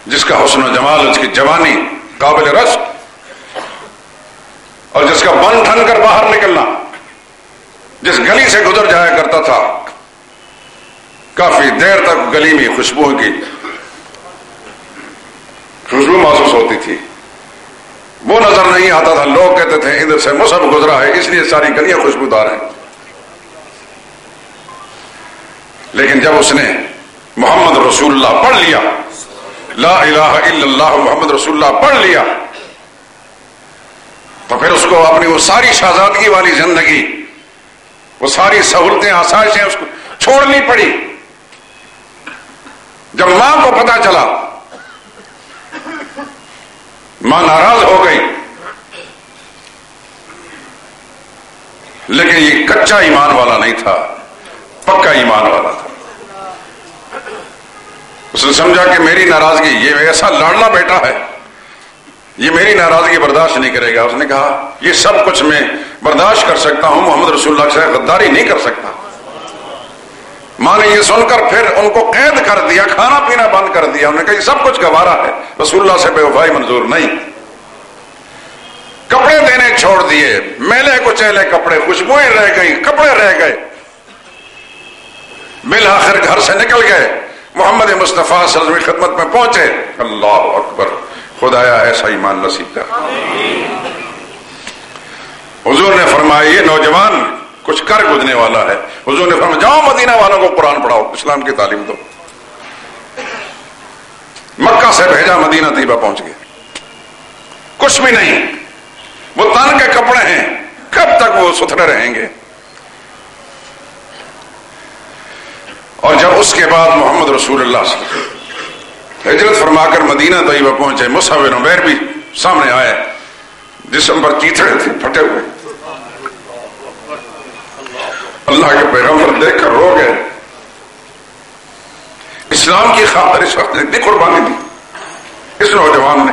جس کا حسن و جمال، اس کی جوانی قابل رشک، اور جس کا بن ٹھن کر باہر نکلنا، جس گلی سے گزر جایا کرتا تھا کافی دیر تک گلی میں خوشبو کی خوشبو محسوس ہوتی تھی، وہ نظر نہیں آتا تھا، لوگ کہتے تھے ادھر سے مصعب گزرا ہے اس لیے ساری گلیاں خوشبودار ہیں۔ لیکن جب اس نے محمد رسول اللہ پڑھ لیا، لا الہ الا اللہ محمد رسول اللہ پڑھ لیا، تو پھر اس کو اپنی وہ ساری شہزادگی والی زندگی، وہ ساری سہولتیں، آسائشیں اس کو چھوڑنی پڑی۔ جب ماں کو پتا چلا، ماں ناراض ہو گئی، لیکن یہ کچا ایمان والا نہیں تھا، پکا ایمان والا تھا۔ اس نے سمجھا کہ میری ناراضگی، یہ ایسا لاڈلا بیٹا ہے، یہ میری ناراضگی برداشت نہیں کرے گا۔ اس نے کہا یہ سب کچھ میں برداشت کر سکتا ہوں، محمد رسول اللہ سے غداری نہیں کر سکتا۔ ماں نے یہ سن کر پھر ان کو قید کر دیا، کھانا پینا بند کر دیا۔ انہوں نے کہا یہ سب کچھ گوارا ہے، رسول اللہ سے بے وفائی منظور نہیں۔ کپڑے دینے چھوڑ دیے، میلے کچیلے کپڑے، خوشبوئیں رہ گئی، کپڑے رہ گئے، بالآخر گھر سے نکل گئے، محمد مصطفیٰ صلی اللہ علیہ وسلم کی خدمت میں پہنچے۔ اللہ اکبر، خدایا ایسا ایمان نصیب کر۔ حضور نے فرمایا یہ نوجوان کچھ کر گزرنے والا ہے۔ حضور نے فرمایا جاؤ مدینہ والوں کو قرآن پڑھاؤ، اسلام کی تعلیم دو۔ مکہ سے بھیجا، مدینہ طیبہ پہنچ گئے، کچھ بھی نہیں، وہ تن کے کپڑے ہیں، کب تک وہ ستھرے رہیں گے؟ اور جب اس کے بعد محمد رسول اللہ صلی اللہ علیہ وسلم ہجرت فرما کر مدینہ طیبہ پہنچے، مصعب بن عمیر بھی سامنے آئے، جسم پر چیتھڑے تھے پھٹے ہوئے۔ اللہ کے پیغمبر دیکھ کر رو گئے۔ اسلام کی خاطر اس وقت اتنی قربانی دی اس نوجوان نے۔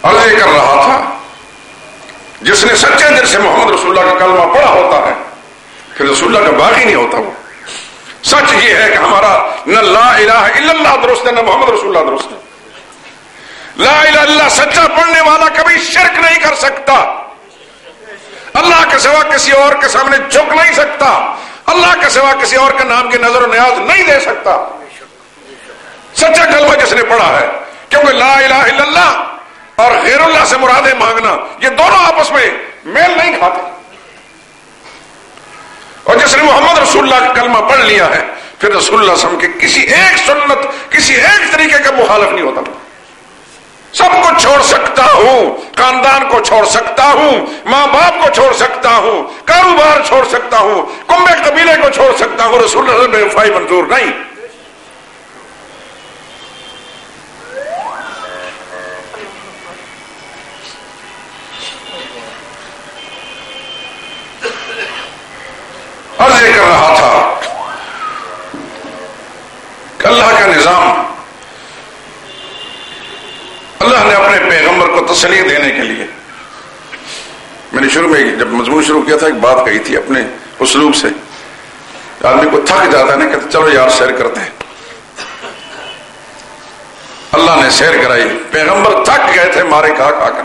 عرض کر رہا تھا، جس نے سچے دل سے محمد رسول اللہ کا کلمہ پڑھا ہوتا ہے پھر رسول اللہ کا باغی نہیں ہوتا۔ وہ سچ یہ ہے کہ ہمارا نہ لا الہ الا اللہ درست ہے، نہ محمد رسول اللہ درست ہے۔ لا الہ الا اللہ سچا پڑھنے والا کبھی شرک نہیں کر سکتا، اللہ کے سوا کسی اور کے سامنے جھک نہیں سکتا، اللہ کے سوا کسی اور کے نام کی نظر و نیاز نہیں دے سکتا۔ سچا کلمہ جس نے پڑھا ہے، کیونکہ لا الہ الا اللہ اور غیر اللہ سے مرادیں مانگنا، یہ دونوں آپس میں میل نہیں کھاتے۔ اور جس نے محمد رسول اللہ کا کلمہ پڑھ لیا ہے پھر رسول اللہ صلی اللہ علیہ وسلم کی کسی ایک سنت، کسی ایک طریقے کا مخالف نہیں ہوتا۔ سب کو چھوڑ سکتا ہوں، خاندان کو چھوڑ سکتا ہوں، ماں باپ کو چھوڑ سکتا ہوں، کاروبار چھوڑ سکتا ہوں، کنبے قبیلے کو چھوڑ سکتا ہوں، رسول اللہ بے وفائی منظور نہیں۔ عرض یہ کر رہا تھا کہ اللہ کا نظام، اللہ نے اپنے پیغمبر کو تسلی دینے کے لیے میں نے شروع میں جب مضمون شروع کیا تھا ایک بات کہی تھی اپنے اسلوب سے. آدمی کو تھک جاتا ہے نا, کہتے چلو یار سیر کرتے ہیں. اللہ نے سیر کرائی, پیغمبر تھک گئے تھے مارے کھا کھا کر,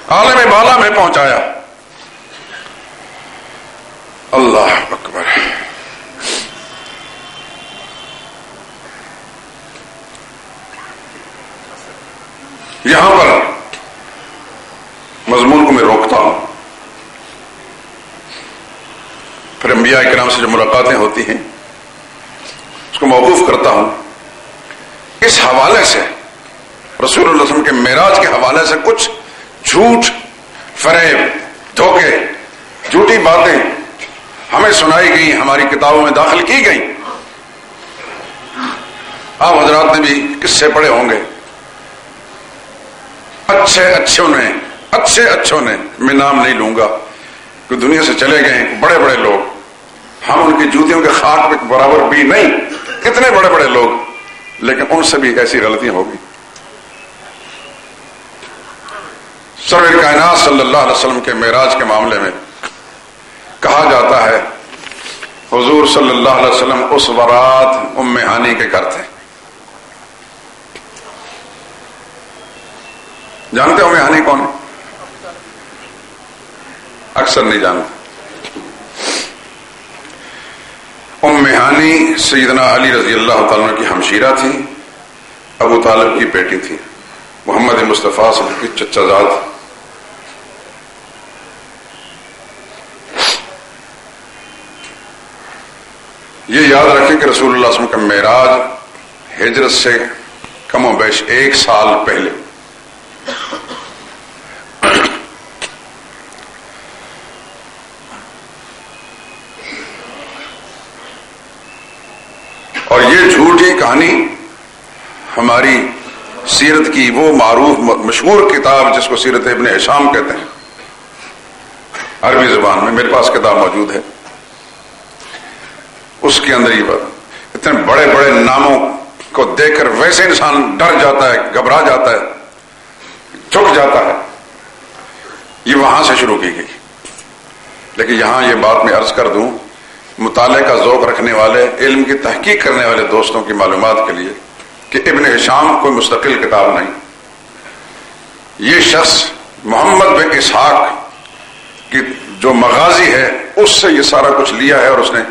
عالم بالا میں پہنچایا. اللہ اکبر. یہاں پر مضمون کو میں روکتا ہوں, پھر انبیاء کرام سے جو ملاقاتیں ہوتی ہیں اس کو موقوف کرتا ہوں. اس حوالے سے رسول اللہ صلی اللہ علیہ وسلم کے معراج کے حوالے سے کچھ جھوٹ, فریب, دھوکے, جھوٹی باتیں ہمیں سنائی گئی, ہماری کتابوں میں داخل کی گئی. آپ حضرات نے بھی قصے پڑھے ہوں گے. اچھے اچھوں نے, میں نام نہیں لوں گا, کہ دنیا سے چلے گئے بڑے بڑے لوگ, ہم ان کی جوتیوں کے خاک میں برابر بھی نہیں, اتنے بڑے بڑے لوگ, لیکن ان سے بھی ایسی غلطیاں ہوگی. سرور کائنات صلی اللہ علیہ وسلم کے معراج کے معاملے میں کہا جاتا ہے حضور صلی اللہ علیہ وسلم اس برات ام ہانی کے گھر تھے. جانتے ہو ام ہانی کون ہے؟ اکثر نہیں جانتے. ام ہانی سیدنا علی رضی اللہ تعالیٰ کی ہمشیرہ تھی, ابو طالب کی بیٹی تھی, محمد مصطفیٰ صلی اللہ علیہ وسلم کی چچا زاد. یہ یاد رکھیں کہ رسول اللہ صلی اللہ علیہ وسلم کا معراج ہجرت سے کم و بیش 1 سال پہلے, اور یہ جھوٹی کہانی ہماری سیرت کی وہ معروف مشہور کتاب جس کو سیرت ابن ہشام کہتے ہیں عربی زبان میں, میرے پاس کتاب موجود ہے, اس کے اندر یہ بات, اتنے بڑے بڑے ناموں کو دیکھ کر ویسے انسان ڈر جاتا ہے, گھبرا جاتا ہے, جھک جاتا ہے. یہ وہاں سے شروع کی گئی. لیکن یہاں یہ بات میں عرض کر دوں مطالعے کا ذوق رکھنے والے, علم کی تحقیق کرنے والے دوستوں کی معلومات کے لیے, کہ ابن ہشام کوئی مستقل کتاب نہیں. یہ شخص محمد بن اسحاق کی جو مغازی ہے اس سے یہ سارا کچھ لیا ہے, اور اس نے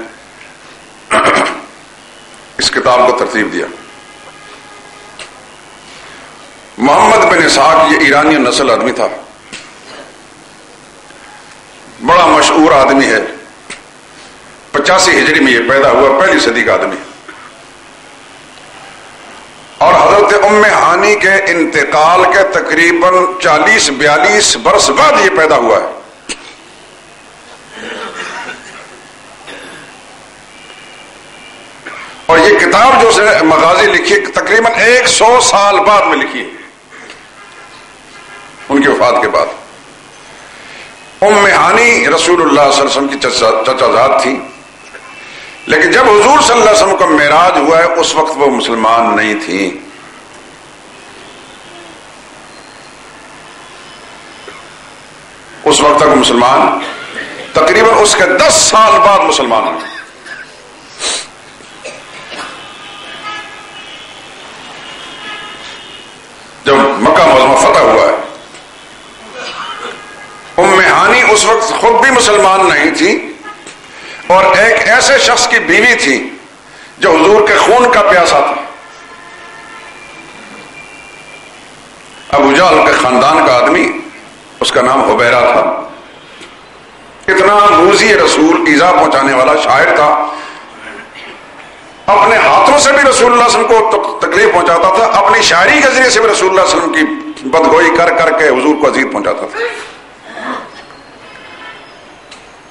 اس کتاب کو ترتیب دیا. محمد بن اسحاق یہ ایرانی نسل آدمی تھا, بڑا مشہور آدمی ہے. 85 ہجری میں یہ پیدا ہوا, پہلی صدی کا آدمی. اور حضرت ام ہانی کے انتقال کے تقریباً 40-42 برس بعد یہ پیدا ہوا ہے. اور یہ کتاب جو اس نے مغازی لکھی تقریباً 100 سال بعد میں لکھی, ان کی وفات کے بعد. ام ہانی رسول اللہ صلی اللہ علیہ وسلم کی چچا زاد تھی, لیکن جب حضور صلی اللہ علیہ وسلم کا معراج ہوا ہے اس وقت وہ مسلمان نہیں تھی. اس وقت تک مسلمان, تقریباً اس کے 10 سال بعد مسلمان ہوئے. جب مکہ معظمہ فتح ہوا ہے, ام ہانی اس وقت خود بھی مسلمان نہیں تھی, اور ایک ایسے شخص کی بیوی تھی جو حضور کے خون کا پیاسا تھا. ابو جہل کے خاندان کا آدمی, اس کا نام حبیرہ تھا. اتنا موذی رسول, ایذا پہنچانے والا شاعر تھا, اپنے ہاتھوں سے بھی رسول اللہ صلی اللہ علیہ وسلم کو تکلیف پہنچاتا تھا, اپنی شاعری کے ذریعے سے بھی رسول اللہ صلی اللہ علیہ وسلم کی بدگوئی کر کر کے حضور کو اذیت پہنچاتا تھا.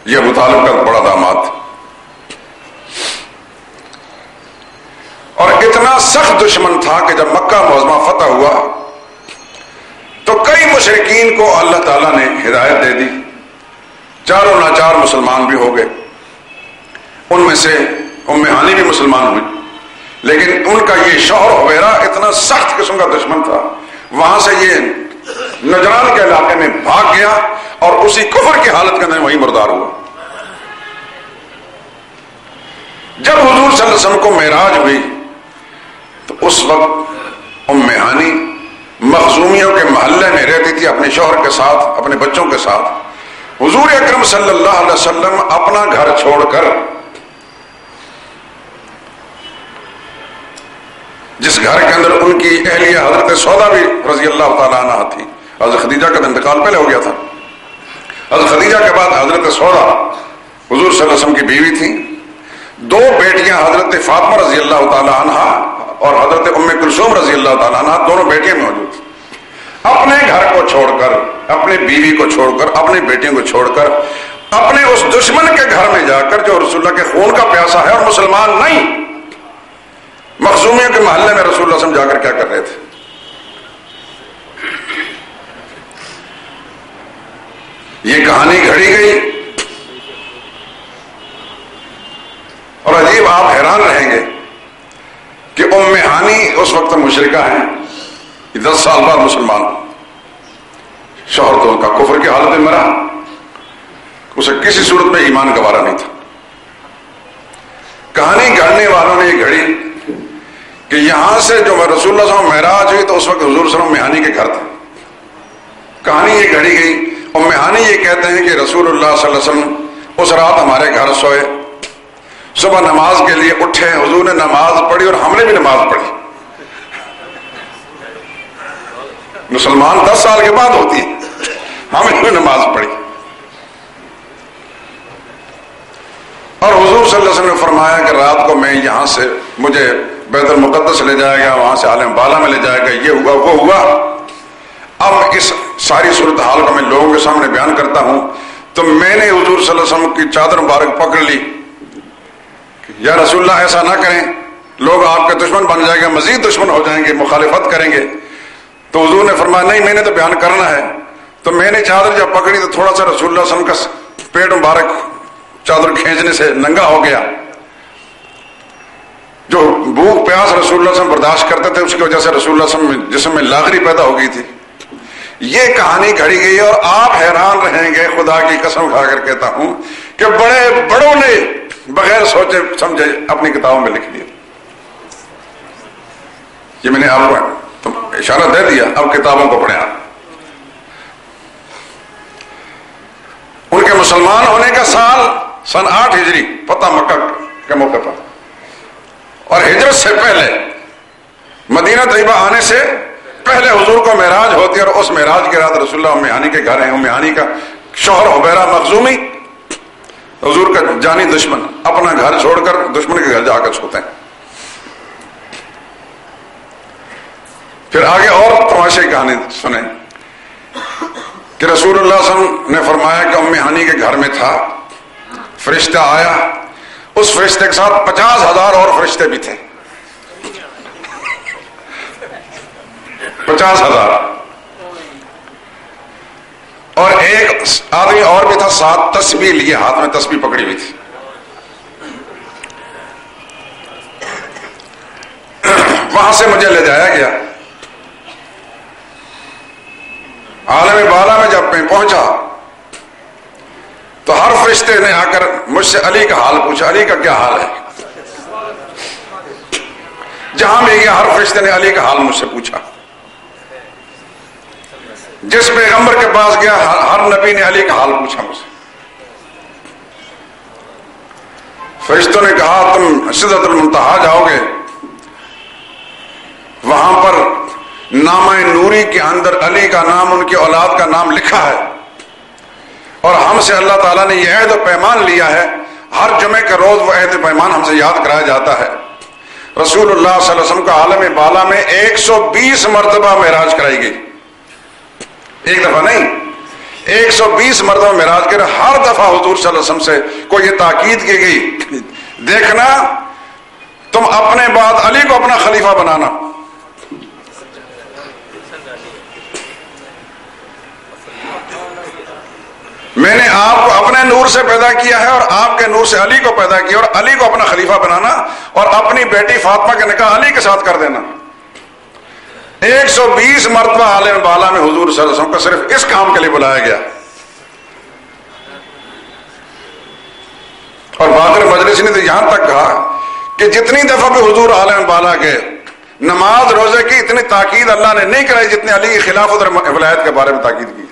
یہ ابو طالب کا بڑا داماد تھا, اور اتنا سخت دشمن تھا کہ جب مکہ معظمہ فتح ہوا تو کئی مشرکین کو اللہ تعالیٰ نے ہدایت دے دی, چاروں ناچار مسلمان بھی ہو گئے. ان میں سے ام ہانی بھی مسلمان ہوئی, لیکن ان کا یہ شوہر حبیرہ اتنا سخت قسم کا دشمن تھا, وہاں سے یہ نجران کے علاقے میں بھاگ گیا اور اسی کفر کی حالت کے اندر وہیں مردار ہوا۔ جب حضور صلی اللہ علیہ وسلم کو معراج ہوئی تو اس وقت ام ہانی مخزومیوں کے محلے میں رہتی تھی اپنے شوہر کے ساتھ، اپنے بچوں کے ساتھ۔ حضور اکرم صلی اللہ علیہ وسلم اپنا گھر چھوڑ کر جس گھر کے اندر ان کی اہلیہ حضرت سودا بھی رضی اللہ تعالیٰ عنہ تھی، حضرت خدیجہ کا انتقال پہلے ہو گیا تھا، حضرت خدیجہ کے بعد حضرت سودا حضور صلی اللہ علیہ وسلم کی بیوی تھی، دو بیٹیاں حضرت فاطمہ رضی اللہ تعالیٰ عنہ اور حضرت ام کلثوم رضی اللہ تعالیٰ عنہ، دونوں بیٹیاں موجود تھیں۔ اپنے گھر کو چھوڑ کر، اپنی بیوی کو چھوڑ کر، اپنی بیٹیوں کو چھوڑ کر، اپنے اس دشمن کے گھر میں جا کر جو رسول اللہ کے خون کا پیاسا ہے اور مسلمان نہیں، مخزومیوں کے محلے میں رسول اللہ صلی اللہ علیہ وسلم جا کر کیا کر رہے تھے؟ یہ کہانی گھڑی گئی اور عجیب، آپ حیران رہیں گے کہ ام ہانی اس وقت مشرکہ ہیں، 10 سال بعد مسلمان، شوہر تو ان کا کفر کی حالت میں مرا، اسے کسی صورت میں ایمان گوارا نہیں تھا۔ کہانی گھڑنے والوں نے یہ گھڑی کہ یہاں سے جو رسول اللہ صلی اللہ علیہ وسلم معراج ہوئی تو اس وقت حضور صلی اللہ علیہ وسلم ام ہانی کے گھر تھے۔ کہانی یہ گھڑی گئی، ام ہانی یہ کہتے ہیں کہ رسول اللہ صلی اللہ علیہ وسلم اس رات ہمارے گھر سوئے، صبح نماز کے لیے اٹھے، حضور نے نماز پڑھی اور ہم نے بھی نماز پڑھی۔ مسلمان 10 سال کے بعد ہوتی ہے، ہم نے بھی نماز پڑھی، اور حضور صلی اللہ علیہ وسلم نے فرمایا کہ رات کو میں یہاں سے مجھے بیت المقدس لے جائے گا، وہاں سے عالم بالا میں لے جائے گا، یہ ہوا وہ ہوا۔ اب اس ساری صورتحال کو میں لوگوں کے سامنے بیان کرتا ہوں تو میں نے حضور صلی اللہ علیہ وسلم کی چادر مبارک پکڑ لی، یا رسول اللہ ایسا نہ کریں، لوگ آپ کے دشمن بن جائیں گے، مزید دشمن ہو جائیں گے، مخالفت کریں گے۔ تو حضور نے فرمایا نہیں، میں نے تو بیان کرنا ہے۔ تو میں نے چادر جب پکڑی تو تھوڑا سا رسول اللہ صلی اللہ علیہ وسلم کا پیٹ مبارک چادر کھینچنے سے ننگا ہو گیا۔ جو بھوک پیاس رسول اللہ صلی اللہ علیہ وسلم برداشت کرتے تھے، اس کی وجہ سے رسول اللہ صلی اللہ علیہ وسلم جسم میں لاغری پیدا ہو گئی تھی۔ یہ کہانی گھڑی گئی اور آپ حیران رہیں گے، خدا کی قسم کھا کر کہتا ہوں کہ بڑے بڑوں نے بغیر سوچے سمجھے اپنی کتابوں میں لکھ دیا۔ یہ میں نے آپ کو اشارہ دے دیا، اب کتابوں کو پڑھیں آپ۔ ان کے مسلمان ہونے کا سال سن 8 ہجری، فتح مکہ کے موقع پر، اور ہجرت سے پہلے مدینہ طیبہ آنے سے پہلے حضور کو معراج ہوتی ہے، اور اس معراج کے رات رسول اللہ ام ہانی کے گھر ہیں۔ ام ہانی کا شوہر حبیرہ مخزومی، حضور کا جانی دشمن، اپنا گھر چھوڑ کر دشمن کے گھر جا کر سوتے ہیں۔ پھر آگے اور تماشے کی کہانی سنیں کہ رسول اللہ صلی اللہ علیہ وسلم نے فرمایا کہ ام ہانی کے گھر میں تھا، فرشتہ آیا، اس فرشتے کے ساتھ 50,000 اور فرشتے بھی تھے، 50,000، اور ایک آدمی اور بھی تھا، 7 تسبیح لیے ہاتھ میں، تسبیح پکڑی ہوئی تھی۔ وہاں سے مجھے لے جایا گیا، عالم بالا میں جب میں پہنچا تو ہر فرشتے نے آ کر مجھ سے علی کا حال پوچھا، علی کا کیا حال ہے؟ جہاں بھی گیا ہر فرشتے نے علی کا حال مجھ سے پوچھا، جس پیغمبر کے پاس گیا ہر نبی نے علی کا حال پوچھا مجھ سے۔ فرشتوں نے کہا تم سدرۃ المنتہا جاؤ گے، وہاں پر نامہ نوری کے اندر علی کا نام، ان کی اولاد کا نام لکھا ہے، اور ہم سے اللہ تعالیٰ نے یہ عہد و پیمان لیا ہے، ہر جمعے کے روز وہ عہد و پیمان ہم سے یاد کرایا جاتا ہے۔ رسول اللہ صلی اللہ علیہ وسلم کا عالم بالا میں 120 مرتبہ معراج کرائی گئی، ایک دفعہ نہیں، 120 مرتبہ معراج کر، ہر دفعہ حضور صلی اللہ علیہ وسلم سے کو یہ تاکید کی گئی، دیکھنا تم اپنے بعد علی کو اپنا خلیفہ بنانا۔ میں نے آپ کو اپنے نور سے پیدا کیا ہے اور آپ کے نور سے علی کو پیدا کیا، اور علی کو اپنا خلیفہ بنانا، اور اپنی بیٹی فاطمہ کا نکاح علی کے ساتھ کر دینا۔ 120 مرتبہ عالم بالا میں حضور صلی اللہ علیہ وسلم کو صرف اس کام کے لیے بلایا گیا. اور باقر مجلس نے تو یہاں تک کہا کہ جتنی دفعہ بھی حضور عالم بالا کے نماز روزے کی اتنی تاکید اللہ نے نہیں کرائی جتنے علی کی خلافت اور ولایت کے بارے میں تاکید کی.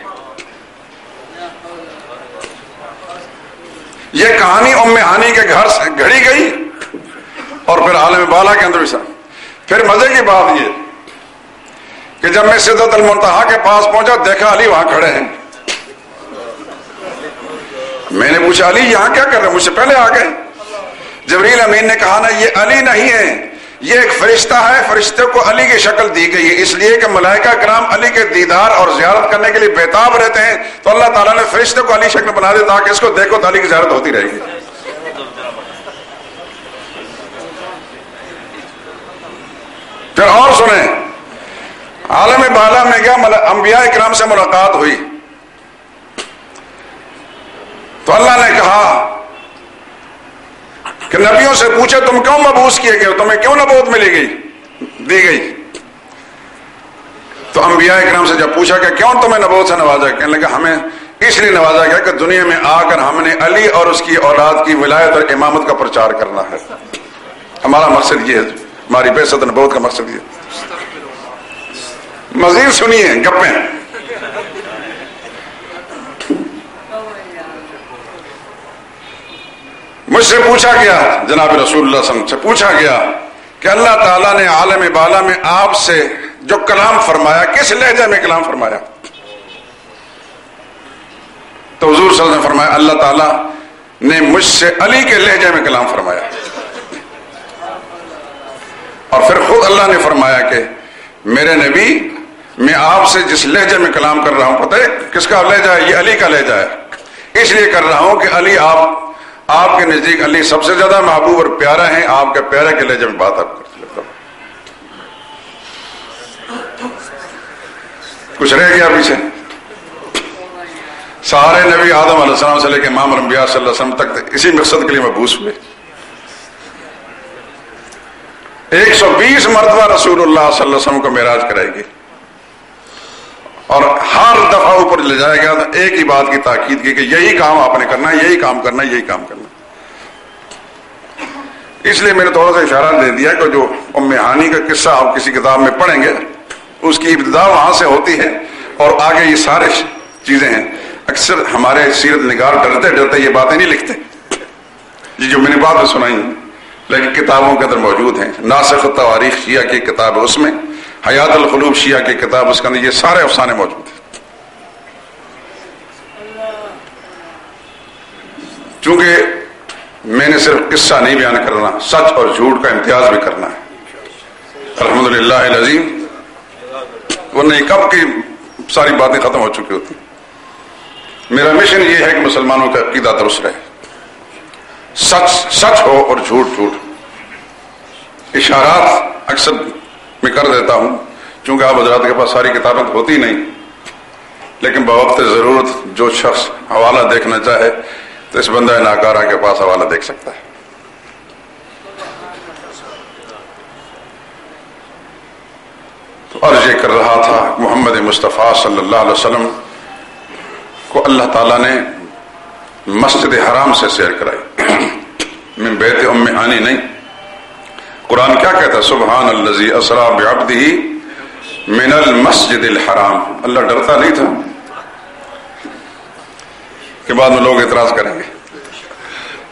یہ کہانی ام ہانی کے گھر سے گھڑی گئی اور پھر عالم بالا کے اندر بھی. پھر مزے کی بات یہ کہ جب میں سدرۃ المنتہا کے پاس پہنچا دیکھا علی وہاں کھڑے ہیں. میں نے پوچھا علی یہاں کیا کر رہے ہیں؟ مجھ سے پہلے آ گئے. جبریل امین نے کہا نا یہ علی نہیں ہے، یہ ایک فرشتہ ہے، فرشتے کو علی کی شکل دی گئی ہے اس لیے کہ ملائکہ کرام علی کے دیدار اور زیارت کرنے کے لیے بےتاب رہتے ہیں، تو اللہ تعالیٰ نے فرشتے کو علی شکل بنا دیا تاکہ اس کو دیکھو تو علی کی زیارت ہوتی رہے گی. پھر اور سنیں، عالم بالا میں گیا، انبیاء اکرام سے ملاقات ہوئی تو اللہ نے کہا کہ نبیوں سے پوچھے تم کیوں مبعوث کیے گئے ہو، تمہیں کیوں نبوت ملی گئی دی گئی؟ تو انبیاء اکرام سے جب پوچھا کہ کیوں تمہیں نبوت سے نوازا، کہنے لگا ہمیں اس لیے نوازا گیا کہ دنیا میں آ کر ہم نے علی اور اس کی اولاد کی ولایت اور امامت کا پرچار کرنا ہے. ہمارا مقصد یہ ہے، ہماری بعثت نبوت کا مقصد یہ. مزید سنیے گپیں. مجھ سے پوچھا گیا، جناب رسول اللہ صلی اللہ علیہ وسلم سے پوچھا گیا کہ اللہ تعالیٰ نے عالم بالا میں آپ سے جو کلام فرمایا کس لہجے میں کلام فرمایا؟ تو حضور صلی اللہ علیہ وسلم نے فرمایا اللہ تعالیٰ نے مجھ سے علی کے لہجے میں کلام فرمایا. اور پھر خود اللہ نے فرمایا کہ میرے نبی میں آپ سے جس لہجے میں کلام کر رہا ہوں، پتہ ہے کس کا لہجہ ہے؟ یہ علی کا لہجہ ہے. اس لیے کر رہا ہوں کہ علی آپ کے نزدیک علی سب سے زیادہ محبوب اور پیارا ہیں، آپ کے پیارے کے لہجے میں بات آپ کرتے لگتا. کچھ رہ گیا پیچھے؟ سارے نبی آدم علیہ السلام سے لے کے امام الانبیاء صلی اللہ علیہ وسلم تک اسی مقصد کے لیے مبعوث ہوئے. 120 مرتبہ رسول اللہ صلی اللہ علیہ وسلم کو معراج کرائے گی اور ہر دفعہ اوپر لے جایا گیا تو ایک ہی بات کی تاکید کی کہ یہی کام آپ نے کرنا ہے، یہی کام کرنا ہے، یہی کام کرنا. اس لیے میں نے تھوڑا سا اشارہ دے دیا کہ جو ام ہانی کا قصہ آپ کسی کتاب میں پڑھیں گے اس کی ابتدا وہاں سے ہوتی ہے اور آگے یہ سارے چیزیں ہیں. اکثر ہمارے سیرت نگار ڈرتے ڈرتے یہ باتیں نہیں لکھتے، یہ جو میں نے باتیں سنائی ہیں لیکن کتابوں کے اندر موجود ہیں. ناسخ التواریخ شیعہ کی کتاب ہے، اس میں حیات القلوب شیعہ کی کتاب، اس کے اندر یہ سارے افسانے موجود ہیں. چونکہ میں نے صرف قصہ نہیں بیان کرنا، سچ اور جھوٹ کا امتیاز بھی کرنا ہے الحمدللہ العظیم، ورنہ کب کی ساری باتیں ختم ہو چکی ہوتی. میرا مشن یہ ہے کہ مسلمانوں کا عقیدہ درست رہے، سچ سچ ہو اور جھوٹ جھوٹ. اشارات اکثر میں کر دیتا ہوں چونکہ آپ حضرات کے پاس ساری کتابیں ہوتی نہیں، لیکن بوقت ضرورت جو شخص حوالہ دیکھنا چاہے تو اس بندہ ناکارہ کے پاس حوالہ دیکھ سکتا ہے. تو عرض یہ کر رہا تھا محمد مصطفیٰ صلی اللہ علیہ وسلم کو اللہ تعالیٰ نے مسجد حرام سے سیر کرائی، من بیت ام ہانی نہیں. قرآن کیا کہتا ہے؟ سبحان الذی اسریٰ بعبدہ من المسجد الحرام. اللہ ڈرتا نہیں تھا کہ بعد میں لوگ اعتراض کریں گے.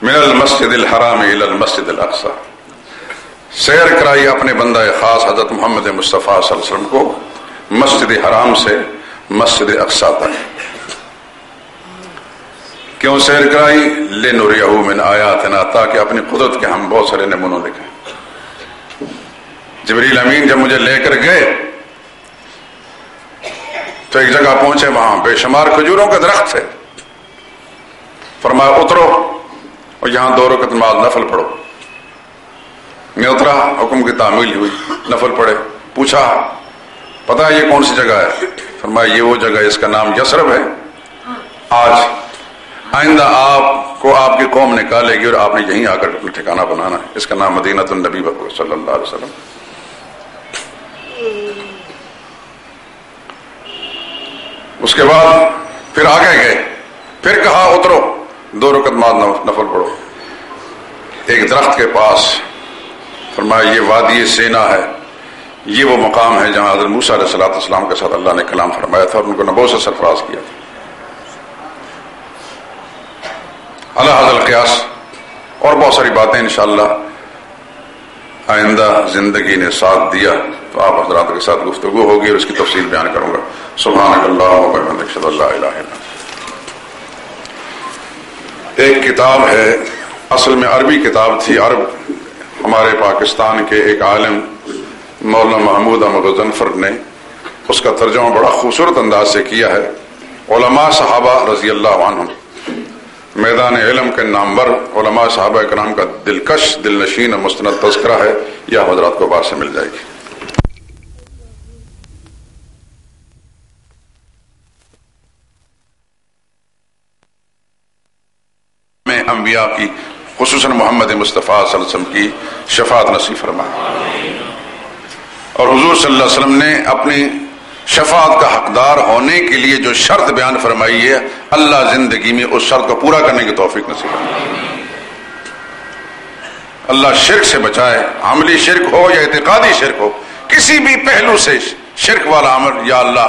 من المسجد الحرام الی المسجد الاقصی، سیر کرائی اپنے بندہ خاص حضرت محمد مصطفیٰ صلی اللہ علیہ وسلم کو مسجد حرام سے مسجد اقصی تک. کیوں سیر کرائی؟ لنریہ من آیاتنا، تاکہ اپنی قدرت کے ہم بہت سارے نمونے دکھیں. جبریل امین جب مجھے لے کر گئے تو ایک جگہ پہنچے، وہاں بے شمار کھجوروں کے درخت تھے. فرمایا اترو اور یہاں 2 رکعت نماز نفل پڑھو. میں اترا، حکم کی تعمیل ہوئی، نفل پڑھے. پوچھا پتہ ہے یہ کون سی جگہ ہے؟ فرمایا یہ وہ جگہ ہے، اس کا نام یثرب ہے. آج آئندہ آپ کو آپ کی قوم نکالے گی اور آپ نے یہیں آ کر اپنا ٹھکانہ بنانا ہے، اس کا نام مدینہ النبی صلی اللہ علیہ وسلم. اس کے بعد پھر آگے گئے، پھر کہا اترو 2 رکعت نفل پڑھو۔ ایک درخت کے پاس فرمایا یہ وادی سینا ہے، یہ وہ مقام ہے جہاں حضرت موسیٰ علیہ السلام کے ساتھ اللہ نے کلام فرمایا تھا اور ان کو نبوت سے سرفراز کیا تھا۔ علی ھذا القیاس اور بہت ساری باتیں انشاءاللہ آئندہ زندگی نے ساتھ دیا تو آپ حضرات کے ساتھ گفتگو ہوگی اور اس کی تفصیل بیان کروں گا۔ سبحانک اللہم و بحمدک اشہد ان لا الہ الا انت۔ ایک کتاب ہے، اصل میں عربی کتاب تھی، عرب ہمارے پاکستان کے ایک عالم مولانا محمود احمد غضنفر نے اس کا ترجمہ بڑا خوبصورت انداز سے کیا ہے۔ علماء صحابہ رضی اللہ عنہم، میدان علم کے نامور علماء صحابہ کرام کا دلکش، دلنشین اور مستند تذکرہ ہے، یہ حضرات کو بعد سے مل جائے گی۔ میں انبیاء کی خصوصاً محمد مصطفیٰ صلی اللہ علیہ وسلم کی شفاعت نصیب فرمائے، اور حضور صلی اللہ علیہ وسلم نے اپنی شفاعت کا حقدار ہونے کے لیے جو شرط بیان فرمائی ہے، اللہ زندگی میں اس شرط کو پورا کرنے کی توفیق نصیب فرمائے۔ اللہ شرک سے بچائے، عملی شرک ہو یا اعتقادی شرک ہو، کسی بھی پہلو سے شرک والا عمل یا اللہ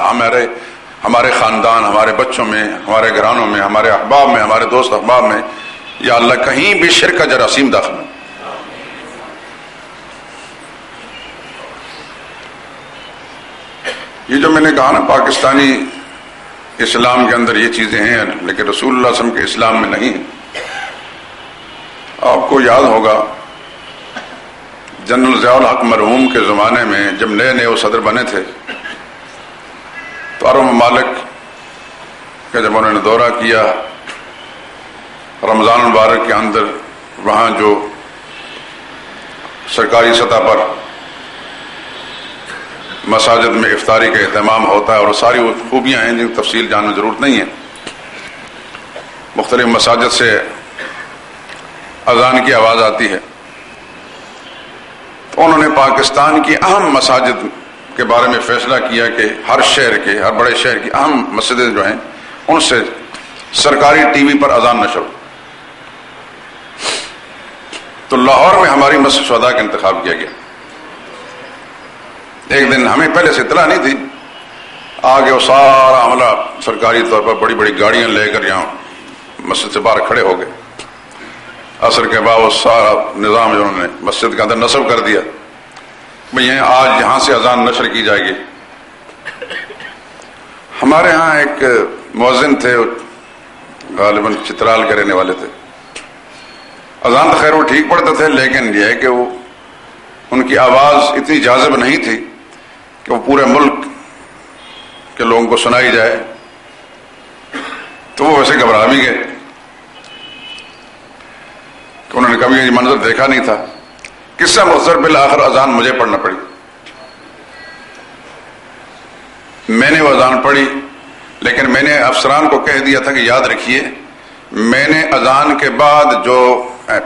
ہمارے خاندان، ہمارے بچوں میں، ہمارے گھرانوں میں، ہمارے احباب میں، ہمارے دوست احباب میں یا اللہ کہیں بھی شرک کا جراثیم داخل ہو۔ یہ جو میں نے کہا نا پاکستانی اسلام کے اندر یہ چیزیں ہیں لیکن رسول اللہ صلی اللہ علیہ وسلم کے اسلام میں نہیں ہیں۔ آپ کو یاد ہوگا جنرل ضیاء الحق مرحوم کے زمانے میں جب نئے نئے وہ صدر بنے تھے تو عرب ممالک کا جب انہوں نے دورہ کیا رمضان المبارک کے اندر، وہاں جو سرکاری سطح پر مساجد میں افطاری کا اہتمام ہوتا ہے اور ساری وہ خوبیاں ہیں جن کی تفصیل جاننے کی ضرورت نہیں ہے، مختلف مساجد سے اذان کی آواز آتی ہے، تو انہوں نے پاکستان کی اہم مساجد کے بارے میں فیصلہ کیا کہ ہر بڑے شہر کی اہم مسجدیں جو ہیں ان سے سرکاری ٹی وی پر اذان نشر ہو۔ تو لاہور میں ہماری مسجد شہداء کا انتخاب کیا گیا۔ ایک دن ہمیں پہلے سے اطلاع نہیں تھی، آگے وہ سارا عملہ سرکاری طور پر بڑی بڑی گاڑیاں لے کر یہاں مسجد سے باہر کھڑے ہو گئے۔ عصر کے بعد وہ سارا نظام جو انہوں نے مسجد کے اندر نصب کر دیا، بھئی آج یہاں سے اذان نشر کی جائے گی۔ ہمارے ہاں ایک مؤذن تھے، غالباً چترال کے رہنے والے تھے، اذان تو خیر وہ ٹھیک پڑھتے تھے لیکن یہ ہے کہ وہ ان کی آواز اتنی جاذب نہیں تھی کہ وہ پورے ملک کے لوگوں کو سنائی جائے، تو وہ ویسے گھبرا بھی گئے کہ انہوں نے کبھی یہ منظر دیکھا نہیں تھا۔ قصہ مختصر، بالآخر اذان مجھے پڑھنا پڑی۔ میں نے وہ اذان پڑھی لیکن میں نے افسران کو کہہ دیا تھا کہ یاد رکھیے میں نے اذان کے بعد جو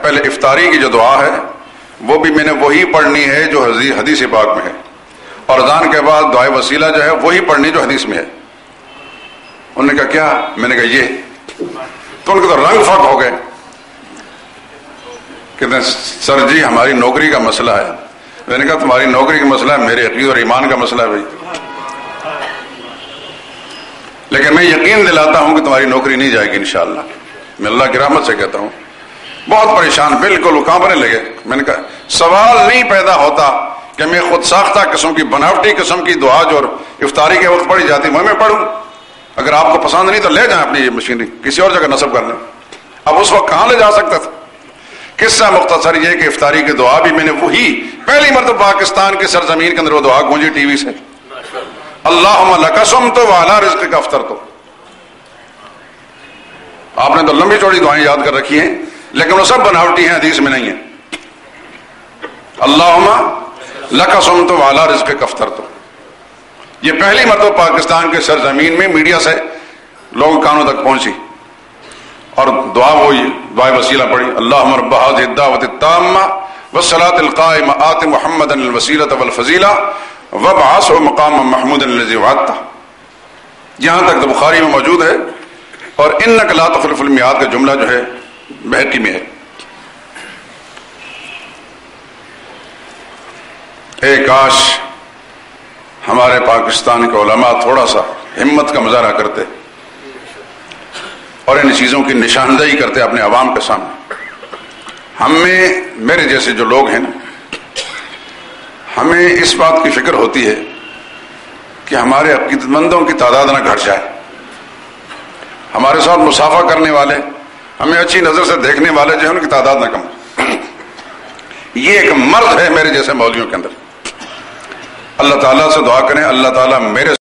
پہلے افطاری کی جو دعا ہے وہ بھی میں نے وہی پڑھنی ہے جو حدیث پاک میں ہے، اور اذان کے بعد دعائے وسیلہ جو ہے وہی پڑھنی جو حدیث میں ہے۔ انہوں نے کہا کیا؟ میں نے کہا یہ، تو ان کے تو رنگ فاق ہو گئے، کہتے ہیں سر جی ہماری نوکری کا مسئلہ ہے۔ میں نے کہا تمہاری نوکری کا مسئلہ ہے، میرے عقیدہ اور ایمان کا مسئلہ ہے بھائی، لیکن میں یقین دلاتا ہوں کہ تمہاری نوکری نہیں جائے گی انشاءاللہ، میں اللہ کی رحمت سے کہتا ہوں۔ بہت پریشان، بالکل وہ کانپنے لگے۔ میں نے کہا سوال نہیں پیدا ہوتا کہ میں خود ساختہ قسم کی بناوٹی قسم کی دعا جو افطاری کے وقت پڑھی جاتی میں پڑھوں، اگر آپ کو پسند نہیں تو لے جائیں اپنی یہ مشینری کسی اور جگہ نصب کر لیں۔ اب اس وقت کہاں لے جا سکتا تھا؟ قصہ مختصر یہ کہ افطاری کی دعا بھی میں نے وہی پہلی مرتبہ پاکستان کی سرزمین کے اندر وہ دعا گونجی ٹی وی سے، اللہم لک صمت وعلی رزقک افطرت۔ آپ نے تو لمبی چوڑی دعائیں یاد کر رکھی ہیں لیکن وہ سب بناوٹی ہیں، حدیث میں نہیں ہیں۔ اللہم لک صمت وعلی رزقک افطرت، یہ پہلی مرتبہ پاکستان کے سرزمین میں میڈیا سے لوگوں کانوں تک پہنچی، اور دعا وہی دعائے وسیلہ پڑھی، اللہم رب هذه الدعوۃ التامہ والصلاۃ القائمہ آت محمدا الوسیلۃ والفضیلہ وابعثه مقاما محمودا الذی وعدتہ۔ جہاں تک تو بخاری میں موجود ہے، اور انک لا تخلف المیعاد کا جملہ جو ہے بہقی میں ہے۔ کاش ہمارے پاکستان کے علماء تھوڑا سا ہمت کا مظاہرہ کرتے اور ان چیزوں کی نشاندہی کرتے اپنے عوام کے سامنے۔ ہمیں، میرے جیسے جو لوگ ہیں نا، ہمیں اس بات کی فکر ہوتی ہے کہ ہمارے عقیدت مندوں کی تعداد نہ گھٹ جائے، ہمارے ساتھ مصافحہ کرنے والے، ہمیں اچھی نظر سے دیکھنے والے جو ہیں ان کی تعداد نہ کم۔ یہ ایک مرض ہے میرے جیسے مولویوں کے اندر۔ اللہ تعالیٰ سے دعا کریں اللہ تعالیٰ میرے